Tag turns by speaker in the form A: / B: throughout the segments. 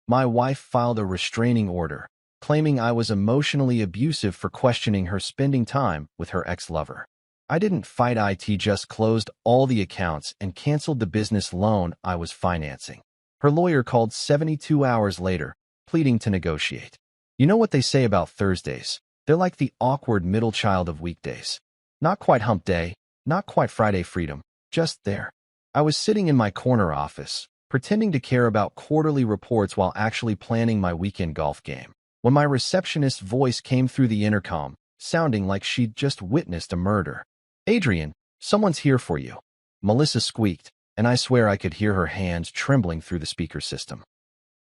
A: My wife filed a restraining order, claiming I was emotionally abusive for questioning her spending time with her ex-lover. I didn't fight it, just closed all the accounts and canceled the business loan I was financing. Her lawyer called 72 hours later, pleading to negotiate. You know what they say about Thursdays? They're like the awkward middle child of weekdays. Not quite hump day, not quite Friday freedom, just there. I was sitting in my corner office, pretending to care about quarterly reports while actually planning my weekend golf game, when my receptionist's voice came through the intercom, sounding like she'd just witnessed a murder. "Adrian, someone's here for you," Melissa squeaked, and I swear I could hear her hands trembling through the speaker system.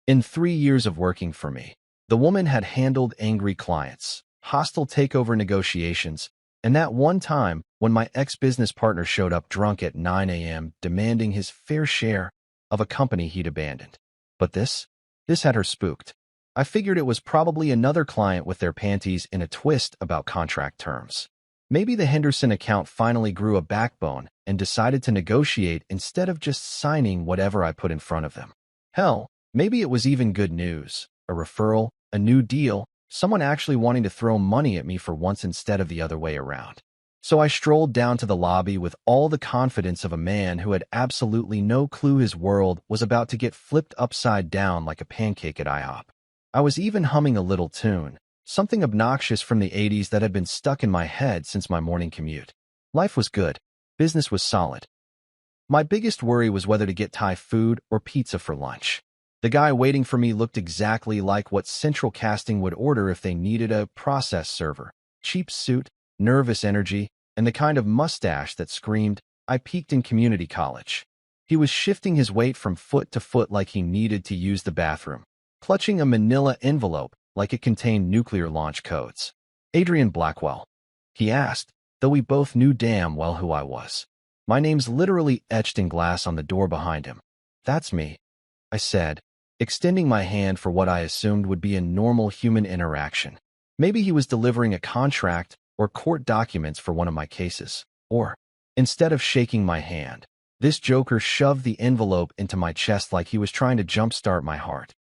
A: In 3 years of working for me, the woman had handled angry clients, hostile takeover negotiations, and that one time when my ex-business partner showed up drunk at 9 a.m. demanding his fair share of a company he'd abandoned. But this had her spooked. I figured it was probably another client with their panties in a twist about contract terms. Maybe the Henderson account finally grew a backbone and decided to negotiate instead of just signing whatever I put in front of them. Hell, maybe it was even good news, a referral, a new deal, someone actually wanting to throw money at me for once instead of the other way around. So I strolled down to the lobby with all the confidence of a man who had absolutely no clue his world was about to get flipped upside down like a pancake at IHOP. I was even humming a little tune, something obnoxious from the 80s that had been stuck in my head since my morning commute. Life was good. Business was solid. My biggest worry was whether to get Thai food or pizza for lunch. The guy waiting for me looked exactly like what Central Casting would order if they needed a process server. Cheap suit, nervous energy, and the kind of mustache that screamed, "I peaked in community college." He was shifting his weight from foot to foot like he needed to use the bathroom, clutching a manila envelope like it contained nuclear launch codes. "Adrian Blackwell?" he asked, though we both knew damn well who I was. My name's literally etched in glass on the door behind him. "That's me," I said, extending my hand for what I assumed would be a normal human interaction. Maybe he was delivering a contract or court documents for one of my cases. Or, instead of shaking my hand, this joker shoved the envelope into my chest like he was trying to jumpstart my heart.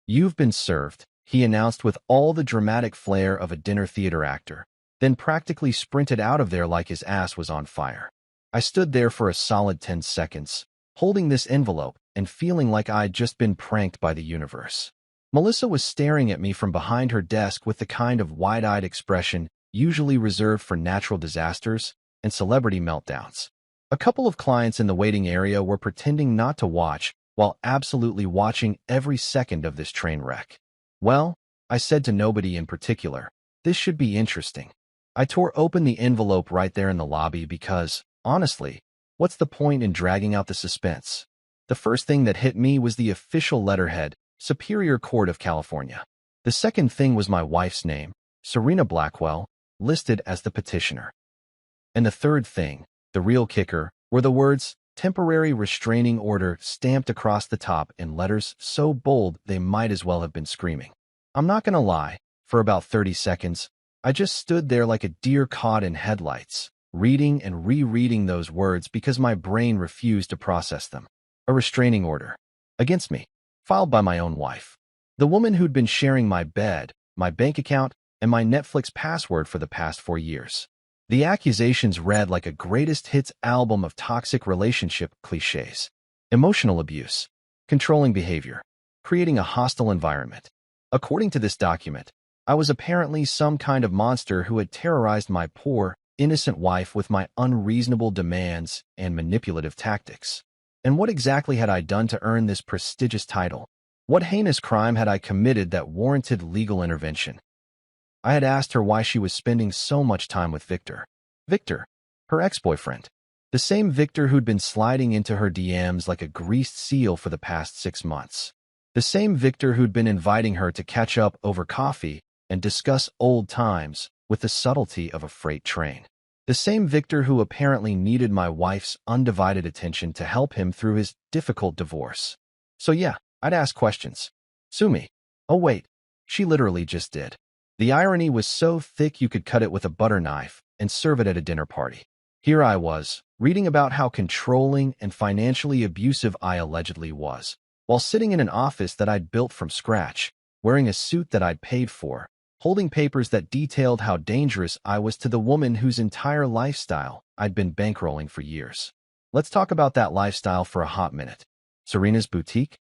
A: "You've been served," he announced with all the dramatic flair of a dinner theater actor, then practically sprinted out of there like his ass was on fire. I stood there for a solid 10 seconds, holding this envelope and feeling like I'd just been pranked by the universe. Melissa was staring at me from behind her desk with the kind of wide-eyed expression usually reserved for natural disasters and celebrity meltdowns. A couple of clients in the waiting area were pretending not to watch while absolutely watching every second of this train wreck. "Well," I said to nobody in particular, "this should be interesting." I tore open the envelope right there in the lobby because, honestly, what's the point in dragging out the suspense? The first thing that hit me was the official letterhead, Superior Court of California. The second thing was my wife's name, Serena Blackwell, listed as the petitioner. And the third thing, the real kicker, were the words, "Temporary Restraining Order," stamped across the top in letters so bold they might as well have been screaming. I'm not gonna lie, for about 30 seconds, I just stood there like a deer caught in headlights, reading and rereading those words because my brain refused to process them. A restraining order. Against me. Filed by my own wife. The woman who'd been sharing my bed, my bank account, and my Netflix password for the past 4 years. The accusations read like a greatest hits album of toxic relationship cliches. Emotional abuse. Controlling behavior. Creating a hostile environment. According to this document, I was apparently some kind of monster who had terrorized my poor, innocent wife with my unreasonable demands and manipulative tactics. And what exactly had I done to earn this prestigious title? What heinous crime had I committed that warranted legal intervention? I had asked her why she was spending so much time with Victor. Victor, her ex-boyfriend. The same Victor who'd been sliding into her DMs like a greased seal for the past 6 months. The same Victor who'd been inviting her to catch up over coffee and discuss old times with the subtlety of a freight train. The same Victor who apparently needed my wife's undivided attention to help him through his difficult divorce. So yeah, I'd ask questions. Sue me. Oh wait, she literally just did. The irony was so thick you could cut it with a butter knife and serve it at a dinner party. Here I was, reading about how controlling and financially abusive I allegedly was, while sitting in an office that I'd built from scratch, wearing a suit that I'd paid for, holding papers that detailed how dangerous I was to the woman whose entire lifestyle I'd been bankrolling for years. Let's talk about that lifestyle for a hot minute. Serena's boutique?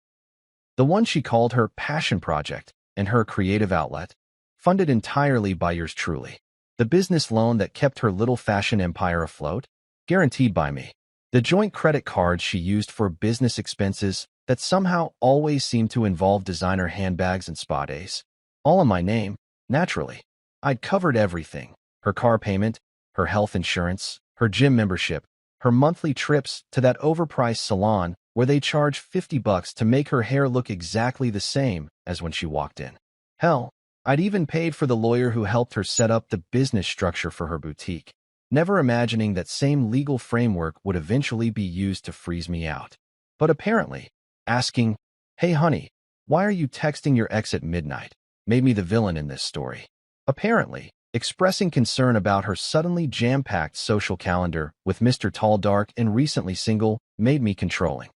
A: The one she called her passion project and her creative outlet, funded entirely by yours truly. The business loan that kept her little fashion empire afloat, guaranteed by me. The joint credit cards she used for business expenses that somehow always seemed to involve designer handbags and spa days. All in my name, naturally. I'd covered everything: her car payment, her health insurance, her gym membership, her monthly trips to that overpriced salon where they charge $50 to make her hair look exactly the same as when she walked in. Hell, I'd even paid for the lawyer who helped her set up the business structure for her boutique, never imagining that same legal framework would eventually be used to freeze me out. But apparently, asking, "Hey honey, why are you texting your ex at midnight?" made me the villain in this story. Apparently, expressing concern about her suddenly jam-packed social calendar with Mr. Tall, Dark, and recently single made me controlling.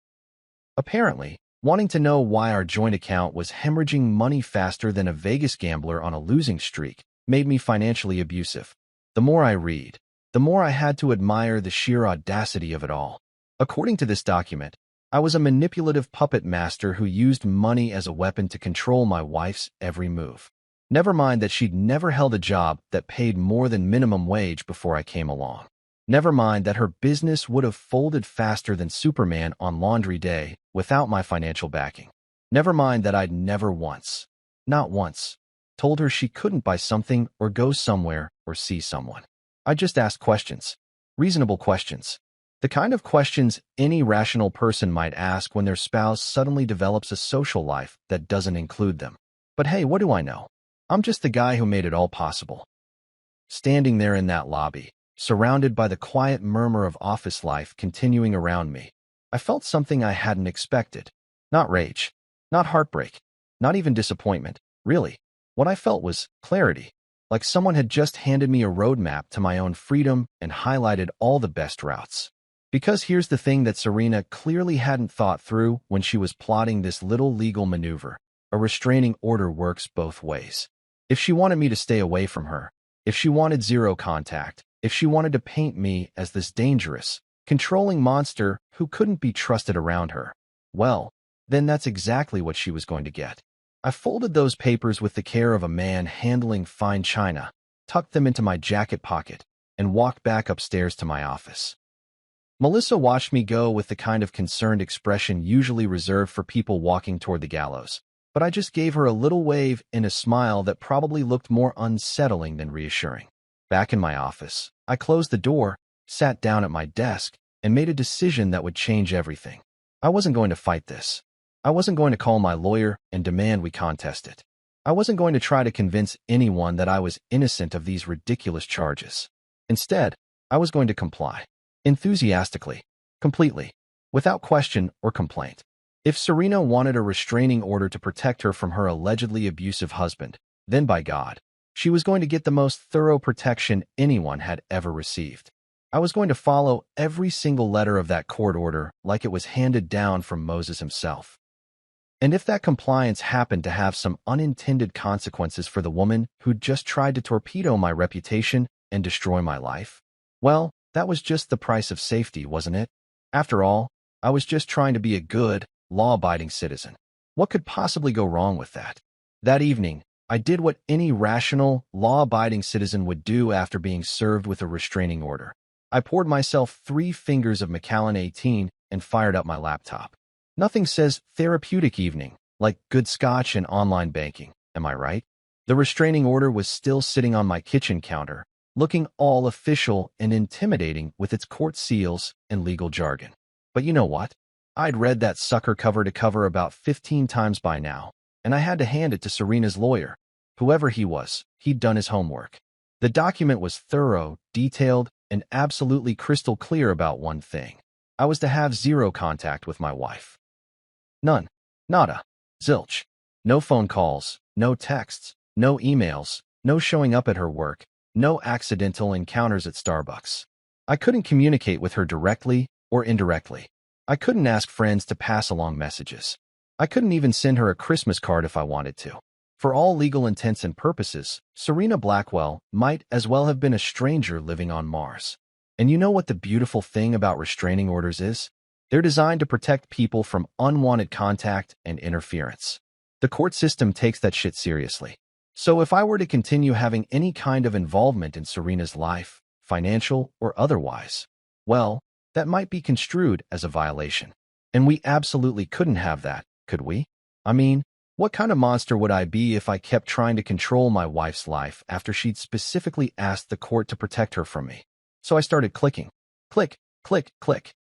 A: Apparently, wanting to know why our joint account was hemorrhaging money faster than a Vegas gambler on a losing streak made me financially abusive. The more I read, the more I had to admire the sheer audacity of it all. According to this document, I was a manipulative puppet master who used money as a weapon to control my wife's every move. Never mind that she'd never held a job that paid more than minimum wage before I came along. Never mind that her business would have folded faster than Superman on laundry day without my financial backing. Never mind that I'd never once, not once, told her she couldn't buy something or go somewhere or see someone. I just asked questions. Reasonable questions. The kind of questions any rational person might ask when their spouse suddenly develops a social life that doesn't include them. But hey, what do I know? I'm just the guy who made it all possible. Standing there in that lobby, surrounded by the quiet murmur of office life continuing around me, I felt something I hadn't expected. Not rage, not heartbreak, not even disappointment. Really, what I felt was clarity, like someone had just handed me a roadmap to my own freedom and highlighted all the best routes. Because here's the thing that Serena clearly hadn't thought through when she was plotting this little legal maneuver. A restraining order works both ways. If she wanted me to stay away from her, if she wanted zero contact, if she wanted to paint me as this dangerous, controlling monster who couldn't be trusted around her, well, then that's exactly what she was going to get. I folded those papers with the care of a man handling fine china, tucked them into my jacket pocket, and walked back upstairs to my office. Melissa watched me go with the kind of concerned expression usually reserved for people walking toward the gallows, but I just gave her a little wave and a smile that probably looked more unsettling than reassuring. Back in my office, I closed the door, sat down at my desk, and made a decision that would change everything. I wasn't going to fight this. I wasn't going to call my lawyer and demand we contest it. I wasn't going to try to convince anyone that I was innocent of these ridiculous charges. Instead, I was going to comply. Enthusiastically. Completely. Without question or complaint. If Serena wanted a restraining order to protect her from her allegedly abusive husband, then by God, she was going to get the most thorough protection anyone had ever received. I was going to follow every single letter of that court order like it was handed down from Moses himself. And if that compliance happened to have some unintended consequences for the woman who'd just tried to torpedo my reputation and destroy my life, well, that was just the price of safety, wasn't it? After all, I was just trying to be a good, law-abiding citizen. What could possibly go wrong with that? That evening, I did what any rational, law-abiding citizen would do after being served with a restraining order. I poured myself 3 fingers of Macallan 18 and fired up my laptop. Nothing says therapeutic evening like good scotch and online banking, am I right? The restraining order was still sitting on my kitchen counter, looking all official and intimidating with its court seals and legal jargon. But you know what? I'd read that sucker cover to cover about 15 times by now, and I had to hand it to Serena's lawyer. Whoever he was, he'd done his homework. The document was thorough, detailed, and absolutely crystal clear about one thing. I was to have zero contact with my wife. None. Nada. Zilch. No phone calls, no texts, no emails, no showing up at her work, no accidental encounters at Starbucks. I couldn't communicate with her directly or indirectly. I couldn't ask friends to pass along messages. I couldn't even send her a Christmas card if I wanted to. For all legal intents and purposes, Serena Blackwell might as well have been a stranger living on Mars. And you know what the beautiful thing about restraining orders is? They're designed to protect people from unwanted contact and interference. The court system takes that shit seriously. So if I were to continue having any kind of involvement in Serena's life, financial or otherwise, well, that might be construed as a violation. And we absolutely couldn't have that, could we? I mean, what kind of monster would I be if I kept trying to control my wife's life after she'd specifically asked the court to protect her from me? So I started clicking. Click, click, click.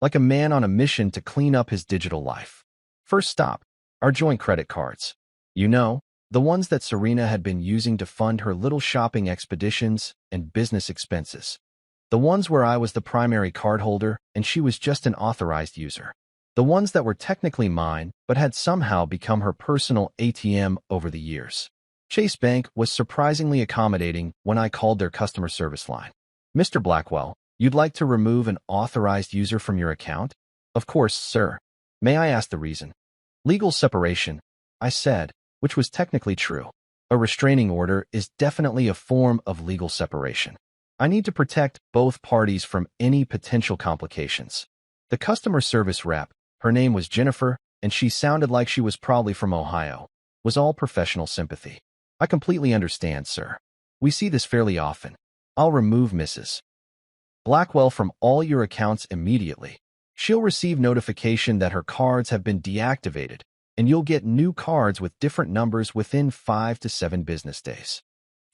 A: Like a man on a mission to clean up his digital life. First stop, our joint credit cards. You know, the ones that Serena had been using to fund her little shopping expeditions and business expenses. The ones where I was the primary cardholder and she was just an authorized user. The ones that were technically mine but had somehow become her personal ATM over the years. Chase Bank was surprisingly accommodating when I called their customer service line. Mr. Blackwell, you'd like to remove an authorized user from your account? Of course, sir. May I ask the reason? Legal separation, I said, which was technically true. A restraining order is definitely a form of legal separation. I need to protect both parties from any potential complications. The customer service rep, her name was Jennifer, and she sounded like she was probably from Ohio, was all professional sympathy. I completely understand, sir. We see this fairly often. I'll remove Mrs. Blackwell from all your accounts immediately. She'll receive notification that her cards have been deactivated, and you'll get new cards with different numbers within 5 to 7 business days.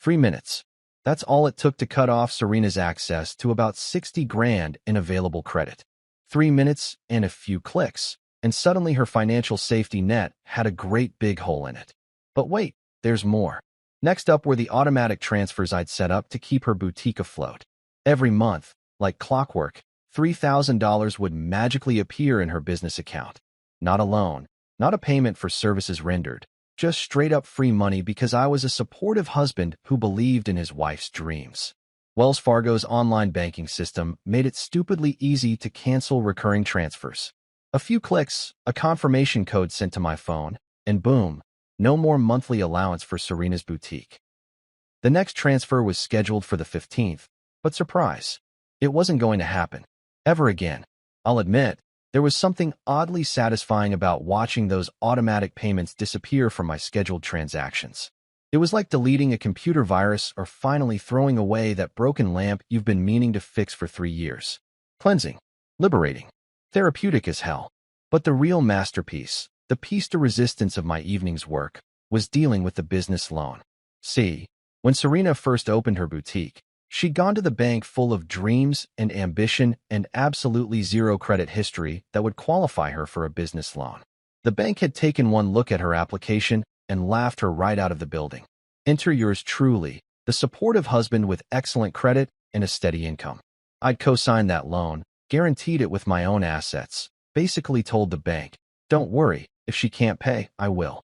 A: 3 minutes. That's all it took to cut off Serena's access to about 60 grand in available credit. 3 minutes and a few clicks, and suddenly her financial safety net had a great big hole in it. But wait, there's more. Next up were the automatic transfers I'd set up to keep her boutique afloat. Every month, like clockwork, $3,000 would magically appear in her business account. Not a loan, not a payment for services rendered, just straight-up free money because I was a supportive husband who believed in his wife's dreams. Wells Fargo's online banking system made it stupidly easy to cancel recurring transfers. A few clicks, a confirmation code sent to my phone, and boom, no more monthly allowance for Serena's boutique. The next transfer was scheduled for the 15th, but surprise, it wasn't going to happen. Ever again. I'll admit, there was something oddly satisfying about watching those automatic payments disappear from my scheduled transactions. It was like deleting a computer virus or finally throwing away that broken lamp you've been meaning to fix for 3 years. Cleansing, liberating, therapeutic as hell. But the real masterpiece, the piece de resistance of my evening's work, was dealing with the business loan. See, when Serena first opened her boutique, she'd gone to the bank full of dreams and ambition and absolutely zero credit history that would qualify her for a business loan. The bank had taken one look at her application and laughed her right out of the building. Enter yours truly, the supportive husband with excellent credit and a steady income. I'd co-signed that loan, guaranteed it with my own assets, basically told the bank, don't worry, if she can't pay, I will.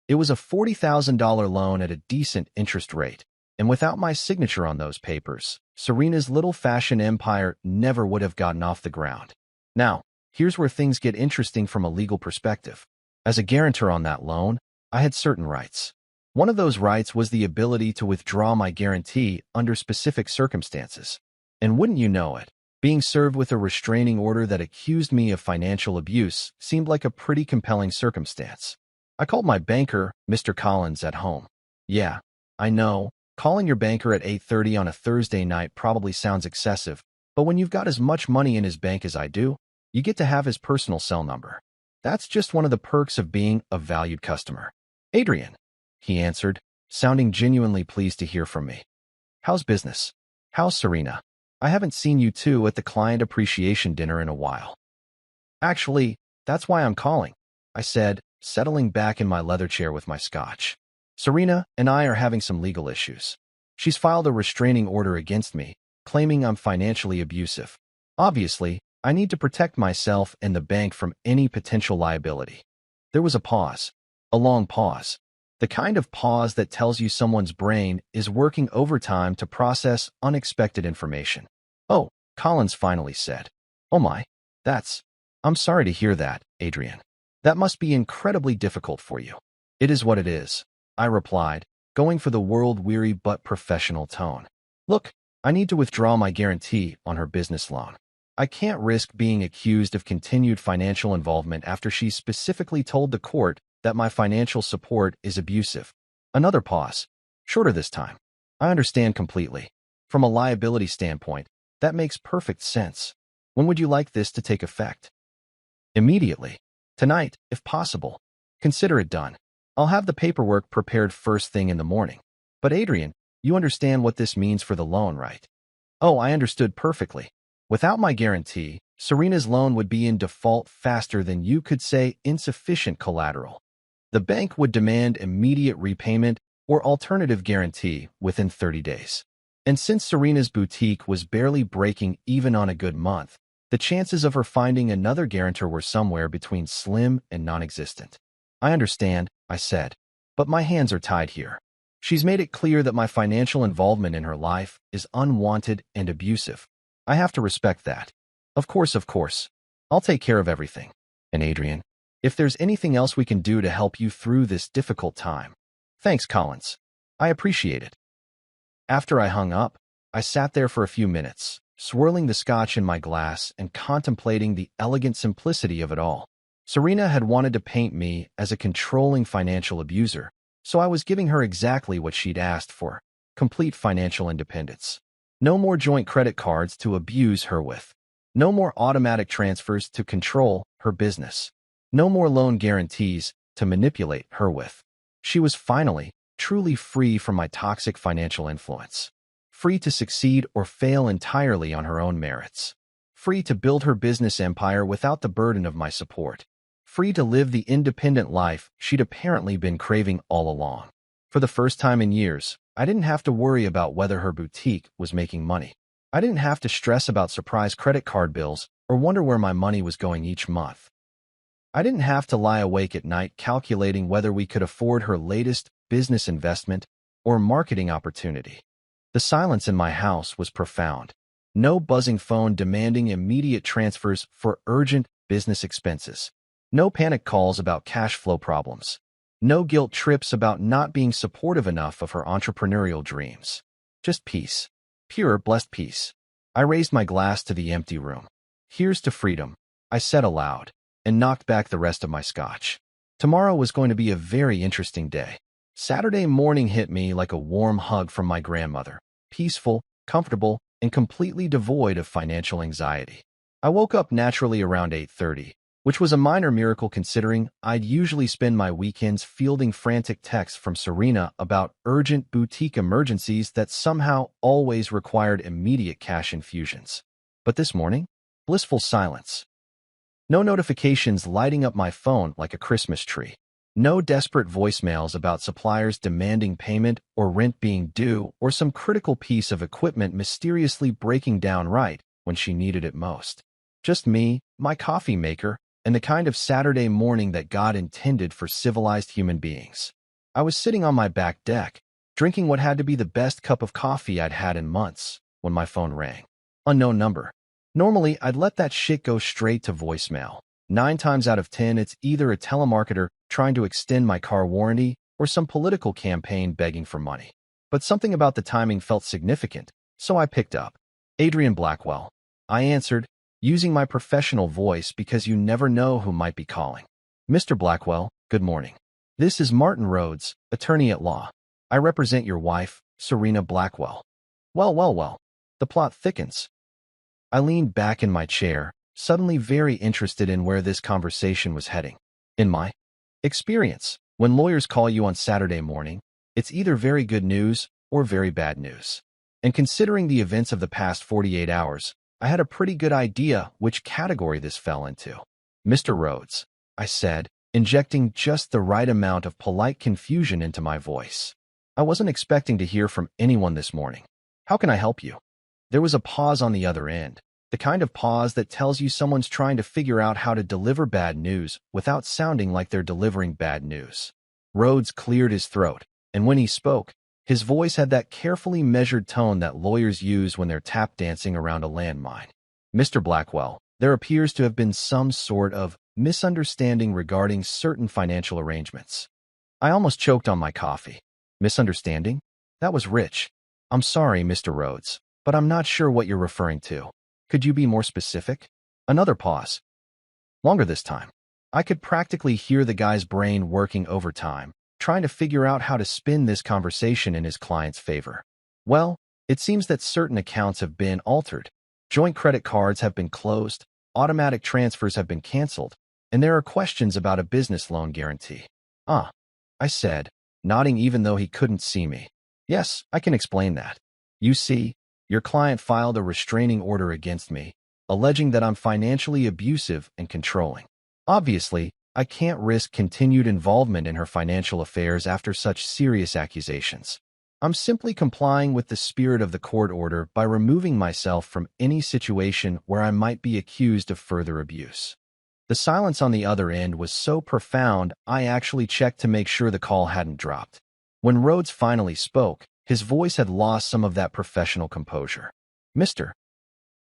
A: It was a $40,000 loan at a decent interest rate, and without my signature on those papers, Serena's little fashion empire never would have gotten off the ground. Now, here's where things get interesting from a legal perspective. As a guarantor on that loan, I had certain rights. One of those rights was the ability to withdraw my guarantee under specific circumstances. And wouldn't you know it, being served with a restraining order that accused me of financial abuse seemed like a pretty compelling circumstance. I called my banker, Mr. Collins, at home. Yeah, I know, calling your banker at 8:30 on a Thursday night probably sounds excessive, but when you've got as much money in his bank as I do, you get to have his personal cell number. That's just one of the perks of being a valued customer. Adrian, he answered, sounding genuinely pleased to hear from me. How's business? How's Serena? I haven't seen you two at the client appreciation dinner in a while. Actually, that's why I'm calling, I said, settling back in my leather chair with my scotch. Serena and I are having some legal issues. She's filed a restraining order against me, claiming I'm financially abusive. Obviously, I need to protect myself and the bank from any potential liability. There was a pause. A long pause. The kind of pause that tells you someone's brain is working overtime to process unexpected information. Oh, Collins finally said. Oh my, I'm sorry to hear that, Adrian. That must be incredibly difficult for you. It is what it is, I replied, going for the world-weary but professional tone. Look, I need to withdraw my guarantee on her business loan. I can't risk being accused of continued financial involvement after she specifically told the court that my financial support is abusive. Another pause. Shorter this time. I understand completely. From a liability standpoint, that makes perfect sense. When would you like this to take effect? Immediately. Tonight, if possible. Consider it done. I'll have the paperwork prepared first thing in the morning. But Adrian, you understand what this means for the loan, right? Oh, I understood perfectly. Without my guarantee, Serena's loan would be in default faster than you could say insufficient collateral. The bank would demand immediate repayment or alternative guarantee within 30 days. And since Serena's boutique was barely breaking even on a good month, the chances of her finding another guarantor were somewhere between slim and non-existent. I understand, I said, but my hands are tied here. She's made it clear that my financial involvement in her life is unwanted and abusive. I have to respect that. Of course. I'll take care of everything. And Adrian, if there's anything else we can do to help you through this difficult time. Thanks, Collins. I appreciate it. After I hung up, I sat there for a few minutes, swirling the scotch in my glass and contemplating the elegant simplicity of it all. Serena had wanted to paint me as a controlling financial abuser, so I was giving her exactly what she'd asked for: complete financial independence. No more joint credit cards to abuse her with. No more automatic transfers to control her business. No more loan guarantees to manipulate her with. She was finally, truly free from my toxic financial influence. Free to succeed or fail entirely on her own merits. Free to build her business empire without the burden of my support. Free to live the independent life she'd apparently been craving all along. For the first time in years, I didn't have to worry about whether her boutique was making money. I didn't have to stress about surprise credit card bills or wonder where my money was going each month. I didn't have to lie awake at night calculating whether we could afford her latest business investment or marketing opportunity. The silence in my house was profound. No buzzing phone demanding immediate transfers for urgent business expenses. No panic calls about cash flow problems. No guilt trips about not being supportive enough of her entrepreneurial dreams. Just peace. Pure, blessed peace. I raised my glass to the empty room. Here's to freedom, I said aloud, and knocked back the rest of my scotch. Tomorrow was going to be a very interesting day. Saturday morning hit me like a warm hug from my grandmother. Peaceful, comfortable, and completely devoid of financial anxiety. I woke up naturally around 8:30. Which was a minor miracle considering I'd usually spend my weekends fielding frantic texts from Serena about urgent boutique emergencies that somehow always required immediate cash infusions. But this morning, blissful silence. No notifications lighting up my phone like a Christmas tree. No desperate voicemails about suppliers demanding payment or rent being due or some critical piece of equipment mysteriously breaking down right when she needed it most. Just me, my coffee maker, and the kind of Saturday morning that God intended for civilized human beings. I was sitting on my back deck, drinking what had to be the best cup of coffee I'd had in months, when my phone rang. Unknown number. Normally, I'd let that shit go straight to voicemail. 9 times out of 10, it's either a telemarketer trying to extend my car warranty or some political campaign begging for money. But something about the timing felt significant, so I picked up. Adrian Blackwell. I answered, using my professional voice because you never know who might be calling. Mr. Blackwell, good morning. This is Martin Rhodes, attorney at law. I represent your wife, Serena Blackwell. Well. The plot thickens. I leaned back in my chair, suddenly very interested in where this conversation was heading. In my experience, when lawyers call you on Saturday morning, it's either very good news or very bad news. And considering the events of the past 48 hours, I had a pretty good idea which category this fell into. Mr. Rhodes, I said, injecting just the right amount of polite confusion into my voice. I wasn't expecting to hear from anyone this morning. How can I help you? There was a pause on the other end, the kind of pause that tells you someone's trying to figure out how to deliver bad news without sounding like they're delivering bad news. Rhodes cleared his throat, and when he spoke, his voice had that carefully measured tone that lawyers use when they're tap dancing around a landmine. Mr. Blackwell, there appears to have been some sort of misunderstanding regarding certain financial arrangements. I almost choked on my coffee. Misunderstanding? That was rich. I'm sorry, Mr. Rhodes, but I'm not sure what you're referring to. Could you be more specific? Another pause. Longer this time. I could practically hear the guy's brain working overtime, trying to figure out how to spin this conversation in his client's favor. Well, it seems that certain accounts have been altered. Joint credit cards have been closed, automatic transfers have been canceled, and there are questions about a business loan guarantee. I said, nodding even though he couldn't see me. Yes, I can explain that. You see, your client filed a restraining order against me, alleging that I'm financially abusive and controlling. Obviously, I can't risk continued involvement in her financial affairs after such serious accusations. I'm simply complying with the spirit of the court order by removing myself from any situation where I might be accused of further abuse. The silence on the other end was so profound, I actually checked to make sure the call hadn't dropped. When Rhodes finally spoke, his voice had lost some of that professional composure. Mr.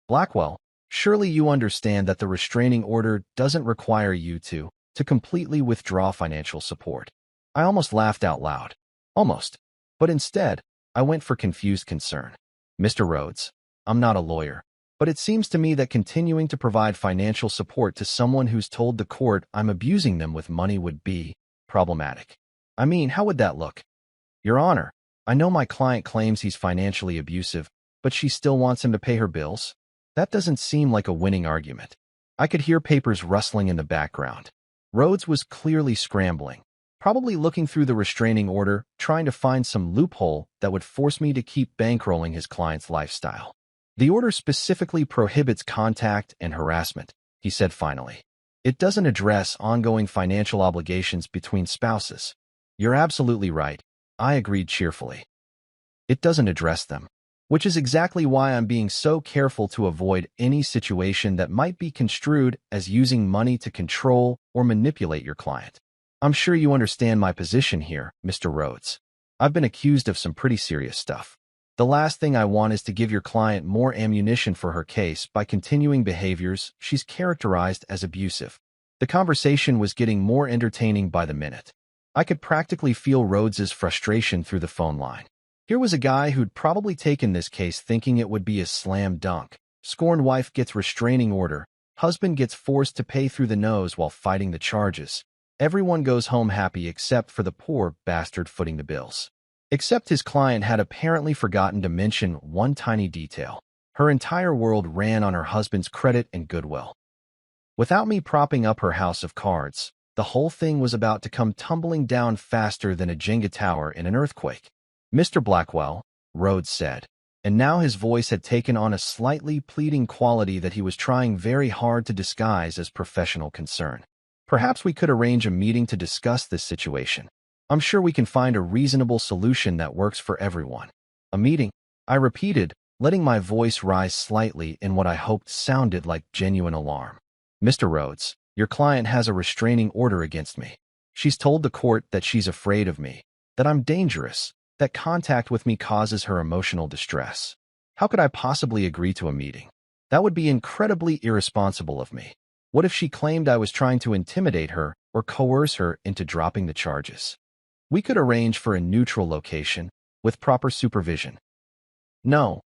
A: Blackwell, surely you understand that the restraining order doesn't require you to completely withdraw financial support. I almost laughed out loud. Almost. But instead, I went for confused concern. Mr. Rhodes, I'm not a lawyer, but it seems to me that continuing to provide financial support to someone who's told the court I'm abusing them with money would be problematic. I mean, how would that look? Your Honor, I know my client claims he's financially abusive, but she still wants him to pay her bills? That doesn't seem like a winning argument. I could hear papers rustling in the background. Rhodes was clearly scrambling, probably looking through the restraining order, trying to find some loophole that would force me to keep bankrolling his client's lifestyle. The order specifically prohibits contact and harassment, he said finally. It doesn't address ongoing financial obligations between spouses. You're absolutely right. I agreed cheerfully. It doesn't address them, which is exactly why I'm being so careful to avoid any situation that might be construed as using money to control or manipulate your client. I'm sure you understand my position here, Mr. Rhodes. I've been accused of some pretty serious stuff. The last thing I want is to give your client more ammunition for her case by continuing behaviors she's characterized as abusive. The conversation was getting more entertaining by the minute. I could practically feel Rhodes's frustration through the phone line. Here was a guy who'd probably taken this case thinking it would be a slam dunk. Scorned wife gets restraining order. Husband gets forced to pay through the nose while fighting the charges. Everyone goes home happy except for the poor bastard footing the bills. Except his client had apparently forgotten to mention one tiny detail. Her entire world ran on her husband's credit and goodwill. Without me propping up her house of cards, the whole thing was about to come tumbling down faster than a Jenga tower in an earthquake. Mr. Blackwell, Rhodes said, and now his voice had taken on a slightly pleading quality that he was trying very hard to disguise as professional concern. Perhaps we could arrange a meeting to discuss this situation. I'm sure we can find a reasonable solution that works for everyone. A meeting? I repeated, letting my voice rise slightly in what I hoped sounded like genuine alarm. Mr. Rhodes, your client has a restraining order against me. She's told the court that she's afraid of me, that I'm dangerous, that contact with me causes her emotional distress. How could I possibly agree to a meeting? That would be incredibly irresponsible of me. What if she claimed I was trying to intimidate her or coerce her into dropping the charges? We could arrange for a neutral location, with proper supervision. No,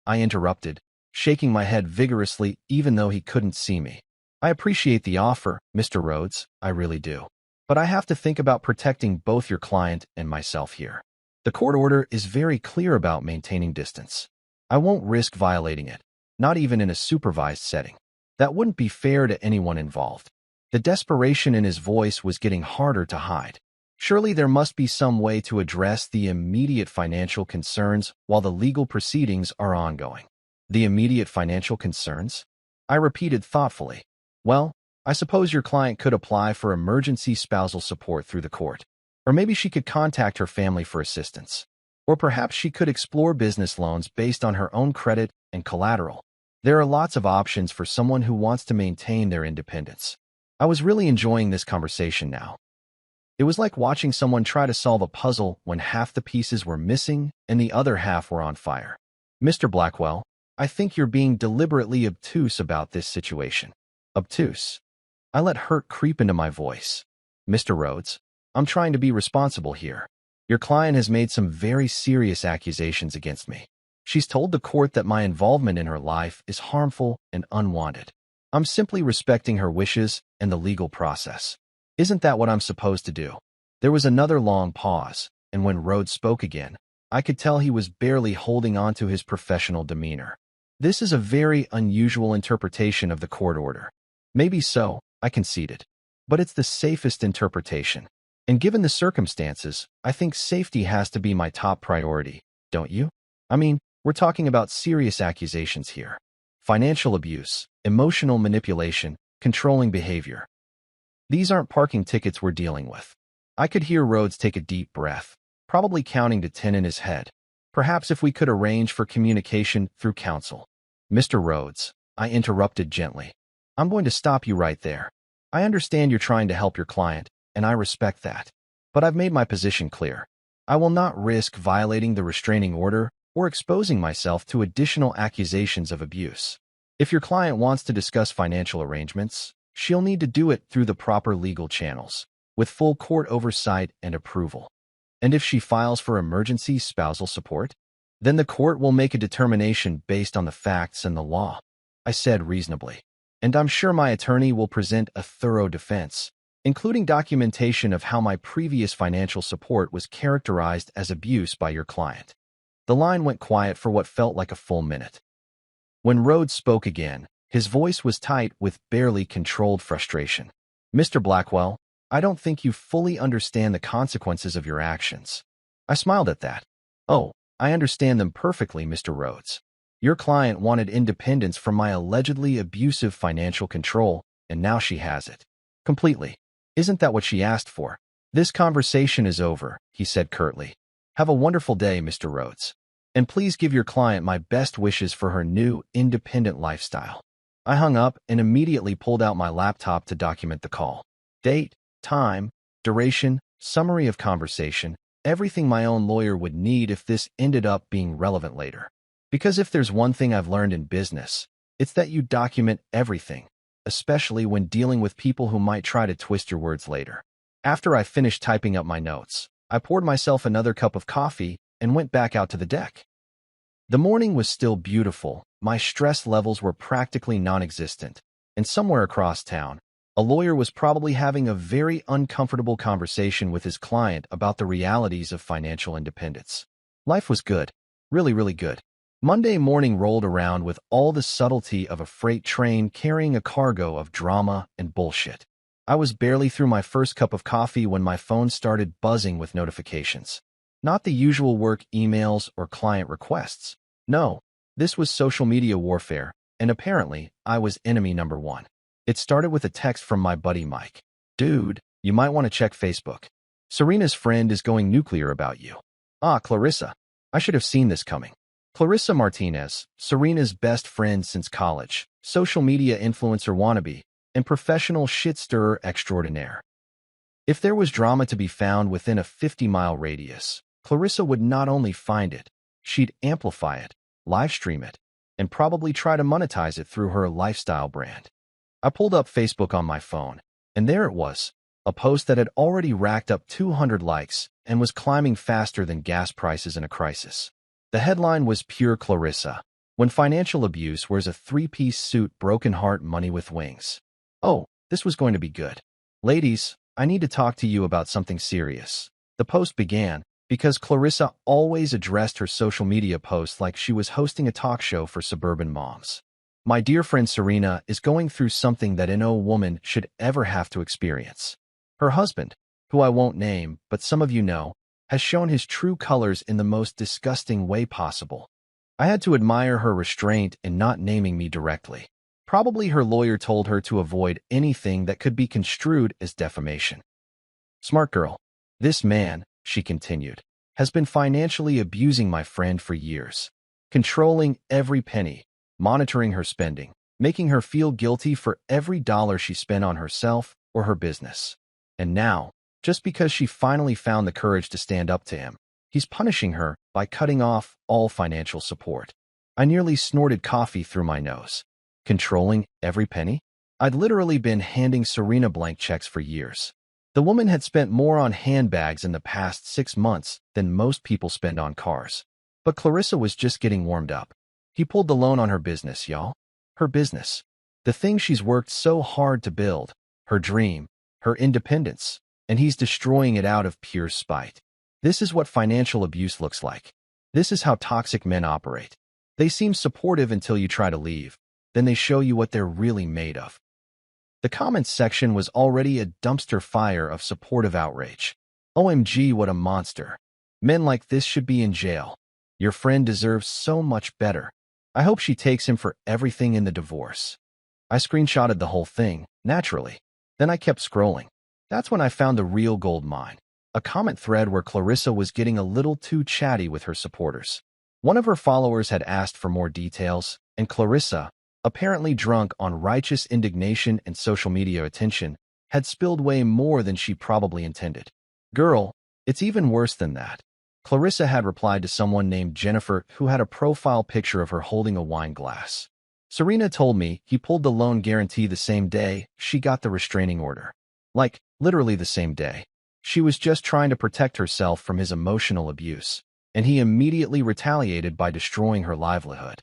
A: I interrupted, shaking my head vigorously even though he couldn't see me. I appreciate the offer, Mr. Rhodes, I really do. But I have to think about protecting both your client and myself here. The court order is very clear about maintaining distance. I won't risk violating it, not even in a supervised setting. That wouldn't be fair to anyone involved. The desperation in his voice was getting harder to hide. Surely there must be some way to address the immediate financial concerns while the legal proceedings are ongoing. The immediate financial concerns? I repeated thoughtfully. Well, I suppose your client could apply for emergency spousal support through the court. Or maybe she could contact her family for assistance. Or perhaps she could explore business loans based on her own credit and collateral. There are lots of options for someone who wants to maintain their independence. I was really enjoying this conversation now. It was like watching someone try to solve a puzzle when half the pieces were missing and the other half were on fire. Mr. Blackwell, I think you're being deliberately obtuse about this situation. Obtuse. I let hurt creep into my voice. Mr. Rhodes, I'm trying to be responsible here. Your client has made some very serious accusations against me. She's told the court that my involvement in her life is harmful and unwanted. I'm simply respecting her wishes and the legal process. Isn't that what I'm supposed to do? There was another long pause, and when Rhodes spoke again, I could tell he was barely holding on to his professional demeanor. This is a very unusual interpretation of the court order. Maybe so, I conceded. But it's the safest interpretation. And given the circumstances, I think safety has to be my top priority, don't you? I mean, we're talking about serious accusations here. Financial abuse, emotional manipulation, controlling behavior. These aren't parking tickets we're dealing with. I could hear Rhodes take a deep breath, probably counting to 10 in his head. Perhaps if we could arrange for communication through counsel. Mr. Rhodes, I interrupted gently. I'm going to stop you right there. I understand you're trying to help your client, and I respect that. But I've made my position clear. I will not risk violating the restraining order or exposing myself to additional accusations of abuse. If your client wants to discuss financial arrangements, she'll need to do it through the proper legal channels, with full court oversight and approval. And if she files for emergency spousal support, then the court will make a determination based on the facts and the law, I said reasonably. And I'm sure my attorney will present a thorough defense, including documentation of how my previous financial support was characterized as abuse by your client. The line went quiet for what felt like a full minute. When Rhodes spoke again, his voice was tight with barely controlled frustration. Mr. Blackwell, I don't think you fully understand the consequences of your actions. I smiled at that. Oh, I understand them perfectly, Mr. Rhodes. Your client wanted independence from my allegedly abusive financial control, and now she has it. Completely. Isn't that what she asked for? This conversation is over, he said curtly. Have a wonderful day, Mr. Rhodes. And please give your client my best wishes for her new, independent lifestyle. I hung up and immediately pulled out my laptop to document the call. Date, time, duration, summary of conversation, everything my own lawyer would need if this ended up being relevant later. Because if there's one thing I've learned in business, it's that you document everything, especially when dealing with people who might try to twist your words later. After I finished typing up my notes, I poured myself another cup of coffee and went back out to the deck. The morning was still beautiful, my stress levels were practically non-existent, and somewhere across town, a lawyer was probably having a very uncomfortable conversation with his client about the realities of financial independence. Life was good, really, really good. Monday morning rolled around with all the subtlety of a freight train carrying a cargo of drama and bullshit. I was barely through my first cup of coffee when my phone started buzzing with notifications. Not the usual work emails or client requests. No, this was social media warfare, and apparently, I was enemy number one. It started with a text from my buddy Mike. Dude, you might want to check Facebook. Serena's friend is going nuclear about you. Ah, Clarissa. I should have seen this coming. Clarissa Martinez, Serena's best friend since college, social media influencer wannabe, and professional shit-stirrer extraordinaire. If there was drama to be found within a 50-mile radius, Clarissa would not only find it, she'd amplify it, live stream it, and probably try to monetize it through her lifestyle brand. I pulled up Facebook on my phone, and there it was, a post that had already racked up 200 likes and was climbing faster than gas prices in a crisis. The headline was pure Clarissa. When financial abuse wears a three-piece suit, broken heart, money with wings. Oh, this was going to be good. Ladies, I need to talk to you about something serious. The post began because Clarissa always addressed her social media posts like she was hosting a talk show for suburban moms. My dear friend Serena is going through something that no woman should ever have to experience. Her husband, who I won't name, but some of you know, has shown his true colors in the most disgusting way possible. I had to admire her restraint in not naming me directly. Probably her lawyer told her to avoid anything that could be construed as defamation. Smart girl. This man, she continued, has been financially abusing my friend for years, controlling every penny, monitoring her spending, making her feel guilty for every dollar she spent on herself or her business. And now, just because she finally found the courage to stand up to him, he's punishing her by cutting off all financial support. I nearly snorted coffee through my nose. Controlling every penny? I'd literally been handing Serena blank checks for years. The woman had spent more on handbags in the past 6 months than most people spend on cars. But Clarissa was just getting warmed up. He pulled the loan on her business, y'all. Her business. The thing she's worked so hard to build. Her dream. Her independence. And he's destroying it out of pure spite. This is what financial abuse looks like. This is how toxic men operate. They seem supportive until you try to leave. Then they show you what they're really made of. The comments section was already a dumpster fire of supportive outrage. OMG, what a monster. Men like this should be in jail. Your friend deserves so much better. I hope she takes him for everything in the divorce. I screenshotted the whole thing, naturally. Then I kept scrolling. That's when I found the real gold mine. A comment thread where Clarissa was getting a little too chatty with her supporters. One of her followers had asked for more details, and Clarissa, apparently drunk on righteous indignation and social media attention, had spilled way more than she probably intended. Girl, it's even worse than that. Clarissa had replied to someone named Jennifer who had a profile picture of her holding a wine glass. Serena told me he pulled the loan guarantee the same day she got the restraining order. Like, literally the same day. She was just trying to protect herself from his emotional abuse, and he immediately retaliated by destroying her livelihood.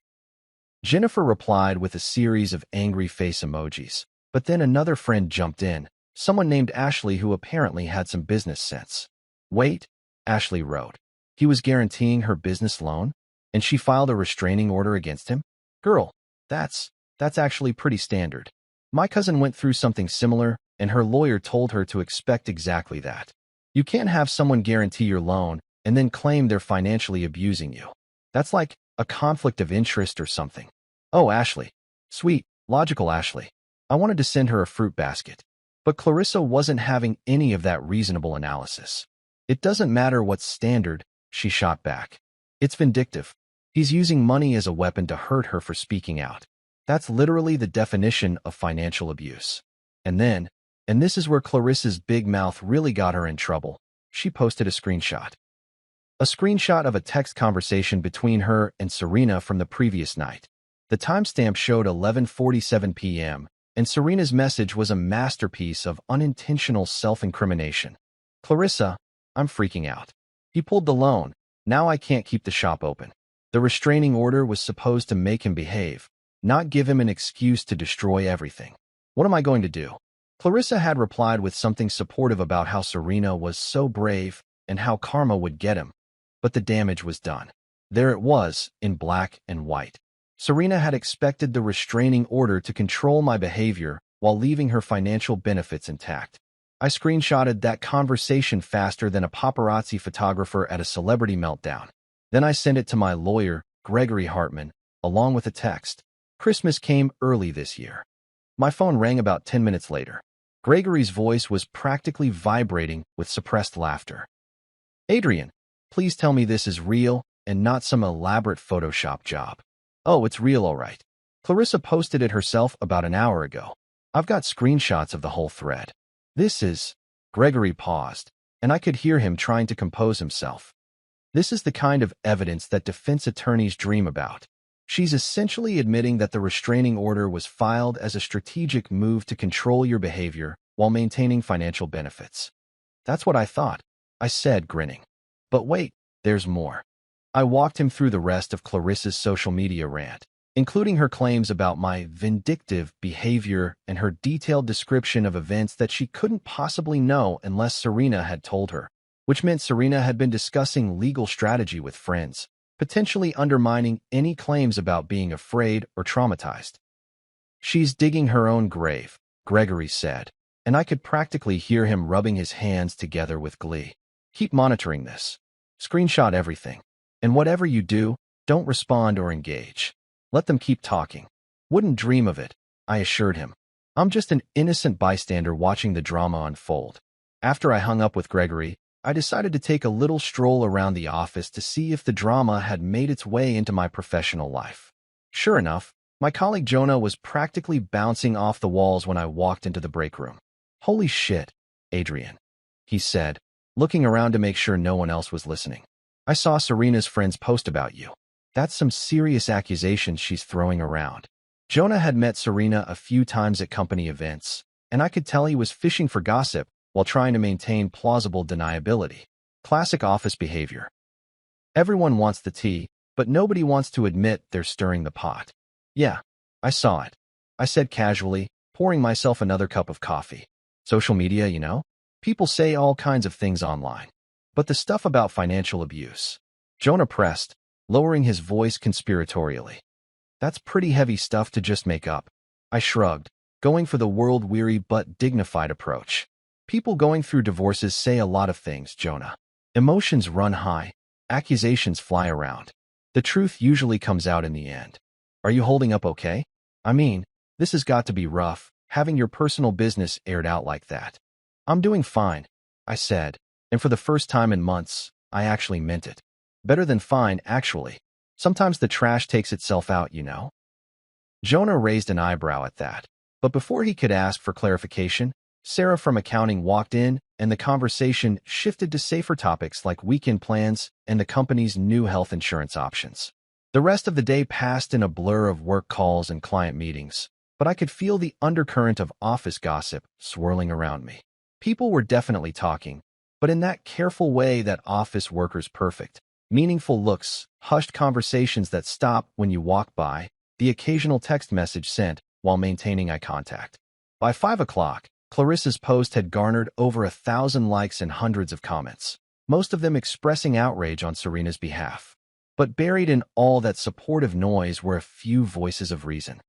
A: Jennifer replied with a series of angry face emojis, but then another friend jumped in, someone named Ashley who apparently had some business sense. Wait, Ashley wrote. He was guaranteeing her business loan, and she filed a restraining order against him? Girl, that's actually pretty standard. My cousin went through something similar, and her lawyer told her to expect exactly that. You can't have someone guarantee your loan and then claim they're financially abusing you. That's like a conflict of interest or something. Oh, Ashley. Sweet, logical Ashley. I wanted to send her a fruit basket. But Clarissa wasn't having any of that reasonable analysis. It doesn't matter what's standard, she shot back. It's vindictive. He's using money as a weapon to hurt her for speaking out. That's literally the definition of financial abuse. And this is where Clarissa's big mouth really got her in trouble, she posted a screenshot. A screenshot of a text conversation between her and Serena from the previous night. The timestamp showed 11:47 p.m., and Serena's message was a masterpiece of unintentional self-incrimination. Clarissa, I'm freaking out. He pulled the loan. Now I can't keep the shop open. The restraining order was supposed to make him behave, not give him an excuse to destroy everything. What am I going to do? Clarissa had replied with something supportive about how Serena was so brave and how karma would get him. But the damage was done. There it was, in black and white. Serena had expected the restraining order to control my behavior while leaving her financial benefits intact. I screenshotted that conversation faster than a paparazzi photographer at a celebrity meltdown. Then I sent it to my lawyer, Gregory Hartman, along with a text. Christmas came early this year. My phone rang about 10 minutes later. Gregory's voice was practically vibrating with suppressed laughter. Adrian, please tell me this is real and not some elaborate Photoshop job. Oh, it's real, all right. Clarissa posted it herself about an hour ago. I've got screenshots of the whole thread. This is... Gregory paused, and I could hear him trying to compose himself. This is the kind of evidence that defense attorneys dream about. She's essentially admitting that the restraining order was filed as a strategic move to control your behavior while maintaining financial benefits. That's what I thought, I said, grinning. But wait, there's more. I walked him through the rest of Clarissa's social media rant, including her claims about my vindictive behavior and her detailed description of events that she couldn't possibly know unless Serena had told her, which meant Serena had been discussing legal strategy with friends, potentially undermining any claims about being afraid or traumatized. She's digging her own grave, Gregory said, and I could practically hear him rubbing his hands together with glee. Keep monitoring this. Screenshot everything. And whatever you do, don't respond or engage. Let them keep talking. Wouldn't dream of it, I assured him. I'm just an innocent bystander watching the drama unfold. After I hung up with Gregory, I decided to take a little stroll around the office to see if the drama had made its way into my professional life. Sure enough, my colleague Jonah was practically bouncing off the walls when I walked into the break room. Holy shit, Adrian, he said, looking around to make sure no one else was listening. I saw Serena's friends post about you. That's some serious accusations she's throwing around. Jonah had met Serena a few times at company events, and I could tell he was fishing for gossip while trying to maintain plausible deniability. Classic office behavior. Everyone wants the tea, but nobody wants to admit they're stirring the pot. Yeah, I saw it, I said casually, pouring myself another cup of coffee. Social media, you know? People say all kinds of things online. But the stuff about financial abuse. Jonah pressed, lowering his voice conspiratorially. That's pretty heavy stuff to just make up. I shrugged, going for the world-weary but dignified approach. People going through divorces say a lot of things, Jonah. Emotions run high, accusations fly around. The truth usually comes out in the end. Are you holding up okay? I mean, this has got to be rough, having your personal business aired out like that. I'm doing fine, I said, and for the first time in months, I actually meant it. Better than fine, actually. Sometimes the trash takes itself out, you know? Jonah raised an eyebrow at that, but before he could ask for clarification, Sarah from accounting walked in, and the conversation shifted to safer topics like weekend plans and the company's new health insurance options. The rest of the day passed in a blur of work calls and client meetings, but I could feel the undercurrent of office gossip swirling around me. People were definitely talking, but in that careful way that office workers perfect. Meaningful looks, hushed conversations that stop when you walk by, the occasional text message sent while maintaining eye contact. By 5 o'clock, Clarissa's post had garnered over 1,000 likes and hundreds of comments, most of them expressing outrage on Serena's behalf. But buried in all that supportive noise were a few voices of reason.